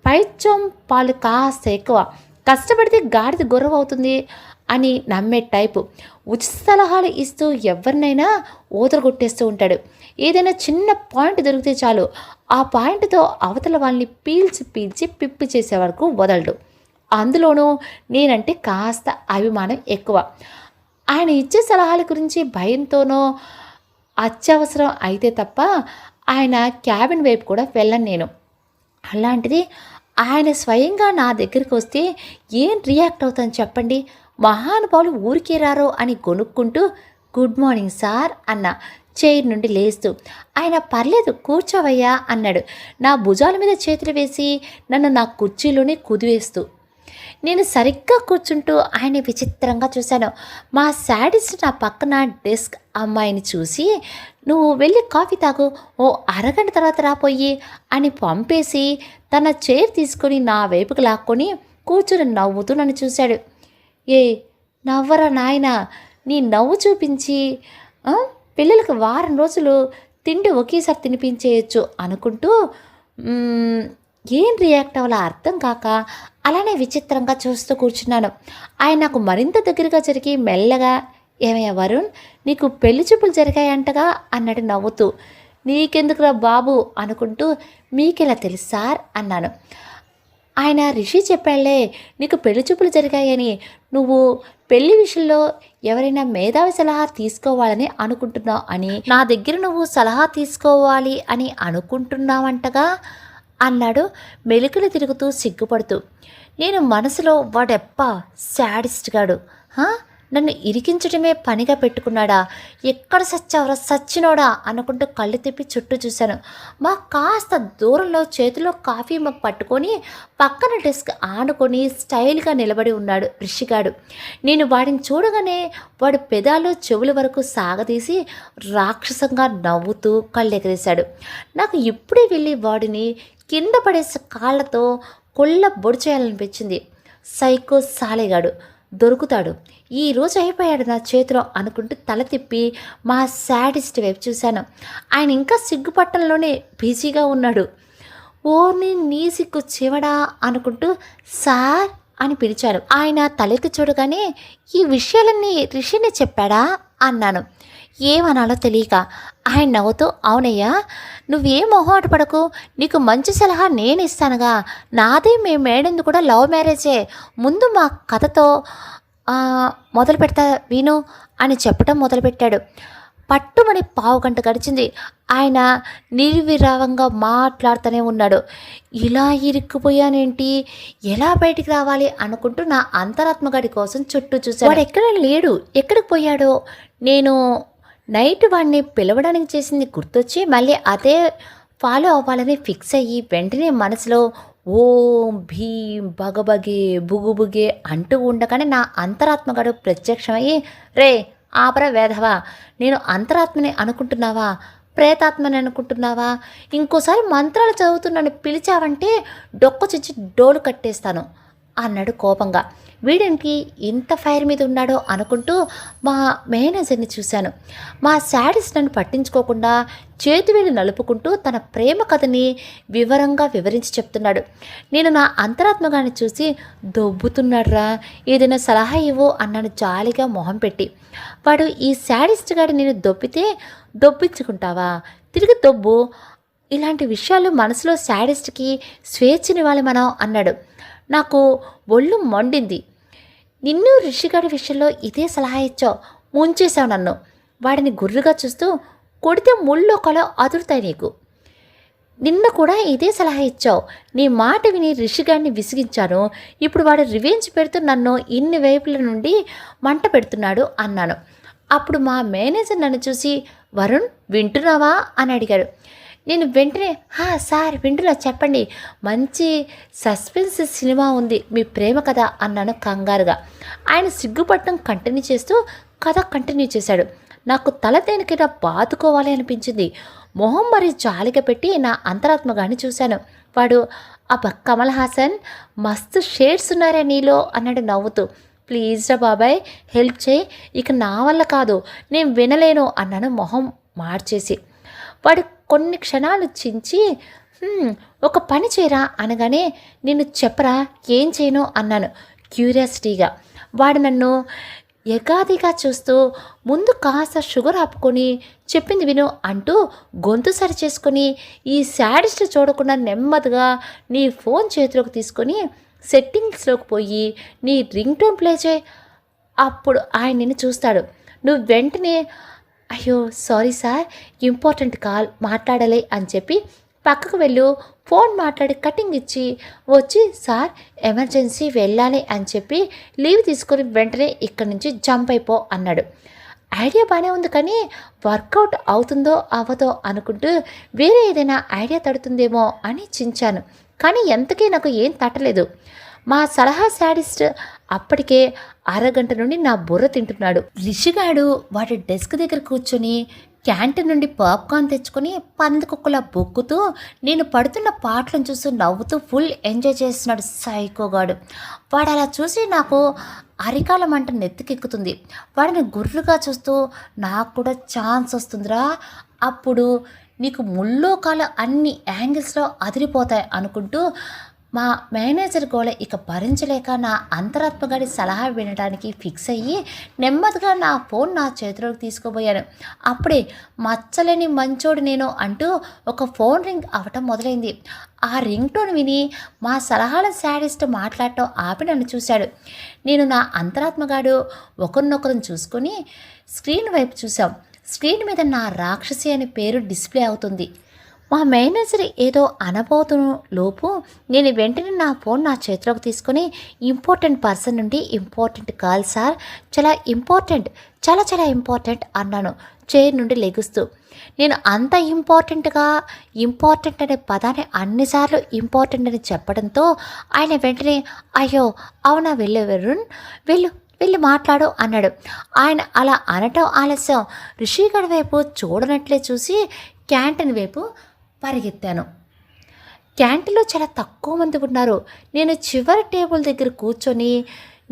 పైచం పాలు కాస్త ఎక్కువ. కష్టపడితే గాడిద గుర్రం అవుతుంది అని నమ్మే టైపు. ఉచిత సలహాలు ఇస్తూ ఎవరినైనా ఊదరగొట్టేస్తూ ఉంటాడు. ఏదైనా చిన్న పాయింట్ దొరికితే చాలు ఆ పాయింట్తో అవతల వాళ్ళని పీల్చి పిప్పి చేసే వరకు వదలడు. అందులోనూ నేనంటే కాస్త అభిమానం ఎక్కువ. ఆయన ఇచ్చే సలహాల గురించి భయంతోనో అత్యవసరం అయితే తప్ప ఆయన క్యాబిన్ వైపు కూడా వెళ్ళను నేను. అలాంటిది ఆయన స్వయంగా నా దగ్గరికి వస్తే ఏం రియాక్ట్ అవుతాను చెప్పండి? మహానుభావులు ఊరికే రారో అని కొనుక్కుంటూ గుడ్ మార్నింగ్ సార్ అన్న చైర్ నుండి లేస్తూ. ఆయన పర్లేదు కూర్చోవయ్యా అన్నాడు, నా భుజాల మీద చేతులు వేసి నన్ను నా కుర్చీలోనే కుదివేస్తూ. నేను సరిగ్గా కూర్చుంటూ ఆయన విచిత్రంగా చూశాను. మా శాడిస్ట్ నా పక్కన డెస్క్ అమ్మాయిని చూసి, నువ్వు వెళ్ళి కాఫీ తాగు, ఓ అరగంట తర్వాత రాపోయి అని పంపేసి తన చైర్ తీసుకొని నా వైపుకు లాక్కొని కూర్చుని నవ్వుతూ నన్ను చూశాడు. ఏ నవ్వరా నాయనా, నీ నవ్వు చూపించి పిల్లలకు వారం రోజులు తిండి ఒకేసారి తినిపించేయచ్చు అనుకుంటూ ఏం రియాక్ట్ అవ్వాలో అర్థం కాక అలానే విచిత్రంగా చూస్తూ కూర్చున్నాను. ఆయన నాకు మరింత దగ్గరగా జరిగి మెల్లగా, ఏమయ్యా వరుణ్, నీకు పెళ్లి చూపులు జరిగాయంటగా అన్నాడు నవ్వుతూ. నీకెందుకురా బాబు అనుకుంటూ, మీకెలా తెలుసు సార్ అన్నాను. ఆయన రిషి చెప్పాళ్లే నీకు పెళ్లి చూపులు జరిగాయని, నువ్వు పెళ్లి విషయంలో ఎవరైనా మేధావి సలహా తీసుకోవాలని అనుకుంటున్నావు అని, నా దగ్గర నువ్వు సలహా తీసుకోవాలి అని అనుకుంటున్నావంటగా అన్నాడు మెలికలు తిరుగుతూ సిగ్గుపడుతూ. నేను మనసులో వాడెప్ప శాడిస్ట్ గాడు, నన్ను ఇరికించడమే పనిగా పెట్టుకున్నాడా? ఎక్కడ సచ్చావరా సచ్చినోడా అనుకుంటూ కళ్ళు తిప్పి చుట్టూ చూశాను. మా కాస్త దూరంలో చేతిలో కాఫీ మగ్ పట్టుకొని పక్కన డెస్క్ ఆనుకొని స్టైల్గా నిలబడి ఉన్నాడు రిషిగాడు. నేను వాడిని చూడగానే వాడు పెదాలు చెవుల వరకు సాగదీసి రాక్షసంగా నవ్వుతూ కళ్ళెగరేశాడు. నాకు ఇప్పుడే వెళ్ళి వాడిని కింద పడేసి కాళ్ళతో కొల్ల బొడి చేయాలనిపించింది. సైకో సాలేగాడు దొరుకుతాడు, ఈరోజు అయిపోయాడు నా చేతిలో అనుకుంటూ తల తిప్పి మా శాడిస్ట్ వైపు చూశాను. ఆయన ఇంకా సిగ్గుపట్టంలోనే బిజీగా ఉన్నాడు. ఓర్ని నీ సిగ్గు చివడా అనుకుంటూ సార్ అని పిలిచాను. ఆయన తలెత్తి చూడగానే ఈ విషయాలన్నీ రిషిని చెప్పాడా అన్నాను. ఏమనాలో తెలియక. ఆయన నవ్వుతూ అవునయ్యా, నువ్వేం మొహమాట పడకు, నీకు మంచి సలహా నేను ఇస్తానుగా. నాదే మేము మేడంది కూడా లవ్ మ్యారేజే. ముందు మా కథతో మొదలు పెడతా విను అని చెప్పటం మొదలుపెట్టాడు. పట్టుమని పావుగంట గడిచింది. ఆయన నిర్విరామంగా మాట్లాడుతూనే ఉన్నాడు. ఇలా ఇరుక్కుపోయానేంటి, ఎలా బయటికి రావాలి అనుకుంటూ నా అంతరాత్మగాడి కోసం చుట్టూ చూశాను. వాడు ఎక్కడ లేడు, ఎక్కడికి పోయాడో. నేను నైట్ వాడిని పిలవడానికి చేసింది గుర్తొచ్చి మళ్ళీ అదే ఫాలో అవ్వాలని ఫిక్స్ అయ్యి వెంటనే మనసులో ఓం భీం బగబగే బుగుబుగే అంటూ ఉండగానే నా అంతరాత్మగాడు ప్రత్యక్షమయ్యి రే ఆపరా వేధవా, నేను అంతరాత్మని అనుకుంటున్నావా, ప్రేతాత్మని అనుకుంటున్నావా, ఇంకోసారి మంత్రాలు చదువుతున్నాను పిలిచావంటే డొక్క చిచ్చి డోలు కట్టేస్తాను అన్నాడు కోపంగా. వీడికి ఇంత ఫైర్ మీద ఉన్నాడో అనుకుంటూ మా మేనేజర్ని చూశాను. మా శాడిస్ట్ నన్ను పట్టించుకోకుండా చేతివేలు నలుపుకుంటూ తన ప్రేమ కథని వివరంగా వివరించి చెప్తున్నాడు. నేను నా అంతరాత్మగాన్ని చూసి దొబ్బుతున్నాడురా, ఏదైనా సలహా ఇవ్వు అన్నాను జాలిగా మొహం పెట్టి. వాడు ఈ శాడిస్ట్ గాడి నేను దొబ్బితే దొబ్బించుకుంటావా, తిరిగి దొబ్బు, ఇలాంటి విషయాలు మనసులో శాడిస్ట్కి స్వేచ్ఛనివ్వాలి మనం అన్నాడు. నాకు ఒళ్ళు మండింది. నిన్ను రిషిగాడి విషయంలో ఇదే సలహా ఇచ్చావు, ముంచేశావు నన్ను. వాడిని గుర్రుగా చూస్తూ కొడితే ముళ్ళు కలో అదురుతాయి నీకు. నిన్న కూడా ఇదే సలహా ఇచ్చావు, నీ మాట విని రిషిగాడిని విసిగించాను. ఇప్పుడు వాడు రివెంజ్ పెడుతూ నన్ను ఇన్ని వైపుల నుండి మంట పెడుతున్నాడు అన్నాను. అప్పుడు మా మేనేజర్ నన్ను చూసి వరుణ్ వింటున్నావా అని అడిగాడు. నేను వెంటనే సార్ వింటున్నా, చెప్పండి, మంచి సస్పెన్స్ సినిమా ఉంది మీ ప్రేమ కథ అన్నాను కంగారుగా. ఆయన సిగ్గుపట్టడం కంటిన్యూ చేస్తూ కథ కంటిన్యూ చేశాడు. నాకు తల దేనికైనా బాదుకోవాలి అనిపించింది. మొహం మరి జాలిగా పెట్టి నా అంతరాత్మగాన్ని చూశాను. వాడు అబ్బా కమల్ హాసన్, మస్తు షేడ్స్ ఉన్నారా నీలో అన్నాడు నవ్వుతూ. ప్లీజ్ రా బాబాయ్ హెల్ప్ చేయి, ఇక నా వల్ల కాదు, నేను వినలేను అన్నాను మొహం మార్చేసి. వాడు కొన్ని క్షణాలు చించి ఒక పని చేయరా అనగానే నేను చెప్పరా ఏం చేయను అన్నాను క్యూరియాసిటీగా. వాడు నన్ను ఎగాదిగా చూస్తూ ముందు కాస్త షుగర్ ఆపుకొని చెప్పింది విను అంటూ గొంతు సరి చేసుకొని ఈ శాడిస్ట్ చూడకుండా నెమ్మదిగా నీ ఫోన్ చేతిలోకి తీసుకొని సెట్టింగ్స్లోకి పోయి నీ రింగ్ టోన్ ప్లే చేయి, అప్పుడు ఆయన నిన్ను చూస్తాడు. నువ్వు వెంటనే అయ్యో సారీ సార్, ఇంపార్టెంట్ కాల్ మాట్లాడాలి అని చెప్పి పక్కకు వెళ్ళు, ఫోన్ మాట్లాడి కటింగ్ ఇచ్చి వచ్చి సార్ ఎమర్జెన్సీ వెళ్ళాలి అని చెప్పి లీవ్ తీసుకొని వెంటనే ఇక్కడి నుంచి జంప్ అయిపో అన్నాడు. ఐడియా బాగానే ఉంది కానీ వర్కౌట్ అవుతుందో అవ్వదో అనుకుంటూ వేరే ఏదైనా ఐడియా తడుతుందేమో అని చించాను. కానీ ఎంతకీ నాకు ఏం తట్టలేదు. మా సలహా శాడిస్ట్ అప్పటికే అరగంట నుండి నా బుర్ర తింటున్నాడు. రిషిగాడు వాడి డెస్క్ దగ్గర కూర్చొని క్యాంటీన్ నుండి పాప్కార్న్ తెచ్చుకొని పందికొక్కలా బొక్కుతూ నేను పడుతున్న పాటలను చూస్తూ నవ్వుతూ ఫుల్ ఎంజాయ్ చేస్తున్నాడు సైకోగాడు. వాడు అలా చూసి నాకు అరికాల మంట నెత్తికెక్కుతుంది. వాడిని గుర్రుగా చూస్తూ నాకు కూడా ఛాన్స్ వస్తుందిరా, అప్పుడు నీకు ముల్లోకాలు అన్ని యాంగిల్స్లో అదిరిపోతాయి అనుకుంటూ మా మేనేజర్ గోల ఇక భరించలేక నా అంతరాత్మగాడి సలహా వినడానికి ఫిక్స్ అయ్యి నెమ్మదిగా నా ఫోన్ నా చేతిలోకి తీసుకోబోయాను. అప్పుడే మచ్చలేని మంచోడు నేను అంటూ ఒక ఫోన్ రింగ్ అవ్వటం మొదలైంది. ఆ రింగ్ టోన్ విని మా సలహాల శాడిస్ట్ మాట్లాడటం ఆపి నన్ను చూశాడు. నేను నా అంతరాత్మగాడు ఒకరినొకరిని చూసుకొని స్క్రీన్ వైపు చూసాం. స్క్రీన్ మీద నా రాక్షసి అనే పేరు డిస్ప్లే అవుతుంది. మా మేనేజర్ ఏదో అనబోతున్న లోపు నేను వెంటనే నా ఫోన్ నా చేతిలోకి తీసుకొని ఇంపార్టెంట్ పర్సన్ నుండి ఇంపార్టెంట్ కాల్ సార్, చాలా ఇంపార్టెంట్, చాలా చాలా ఇంపార్టెంట్ అన్నాను చైర్ నుండి లెగుస్తూ. నేను అంత ఇంపార్టెంట్ అనే పదాన్ని అన్నిసార్లు ఇంపార్టెంట్ అని చెప్పడంతో ఆయన వెంటనే అయ్యో అవునా వెళ్ళు వరుణ్, వెళ్ళు వెళ్ళి మాట్లాడు అన్నాడు. ఆయన అలా అనటం ఆలస్యం. రిషిగఢ్ వైపు చూడనట్లే చూసి క్యాంటీన్ వైపు పరిగెత్తాను. క్యాంటీన్లో చాలా తక్కువ మంది ఉన్నారు. నేను చివరి టేబుల్ దగ్గర కూర్చొని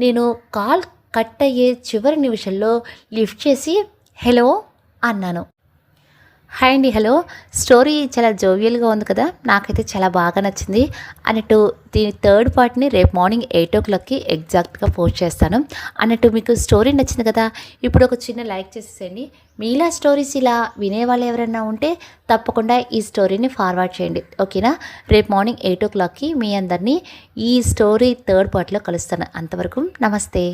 నేను కాల్ కట్ అయ్యే చివరి నిమిషంలో లిఫ్ట్ చేసి హలో అన్నాను. హాయ్ అండి, హలో. స్టోరీ చాలా జోవియల్గా ఉంది కదా, నాకైతే చాలా బాగా నచ్చింది అన్నట్టు. దీని థర్డ్ పార్ట్ని రేపు మార్నింగ్ 8 o'clockకి ఎగ్జాక్ట్గా పోస్ట్ చేస్తాను అన్నట్టు. మీకు స్టోరీ నచ్చింది కదా, ఇప్పుడు ఒక చిన్న లైక్ చేసేయండి. మీలా స్టోరీస్ ఇలా వినేవాళ్ళు ఎవరైనా ఉంటే తప్పకుండా ఈ స్టోరీని ఫార్వర్డ్ చేయండి, ఓకేనా. రేపు మార్నింగ్ 8 o'clockకి మీ అందరినీ ఈ స్టోరీ థర్డ్ పార్ట్లో కలుస్తాను. అంతవరకు నమస్తే.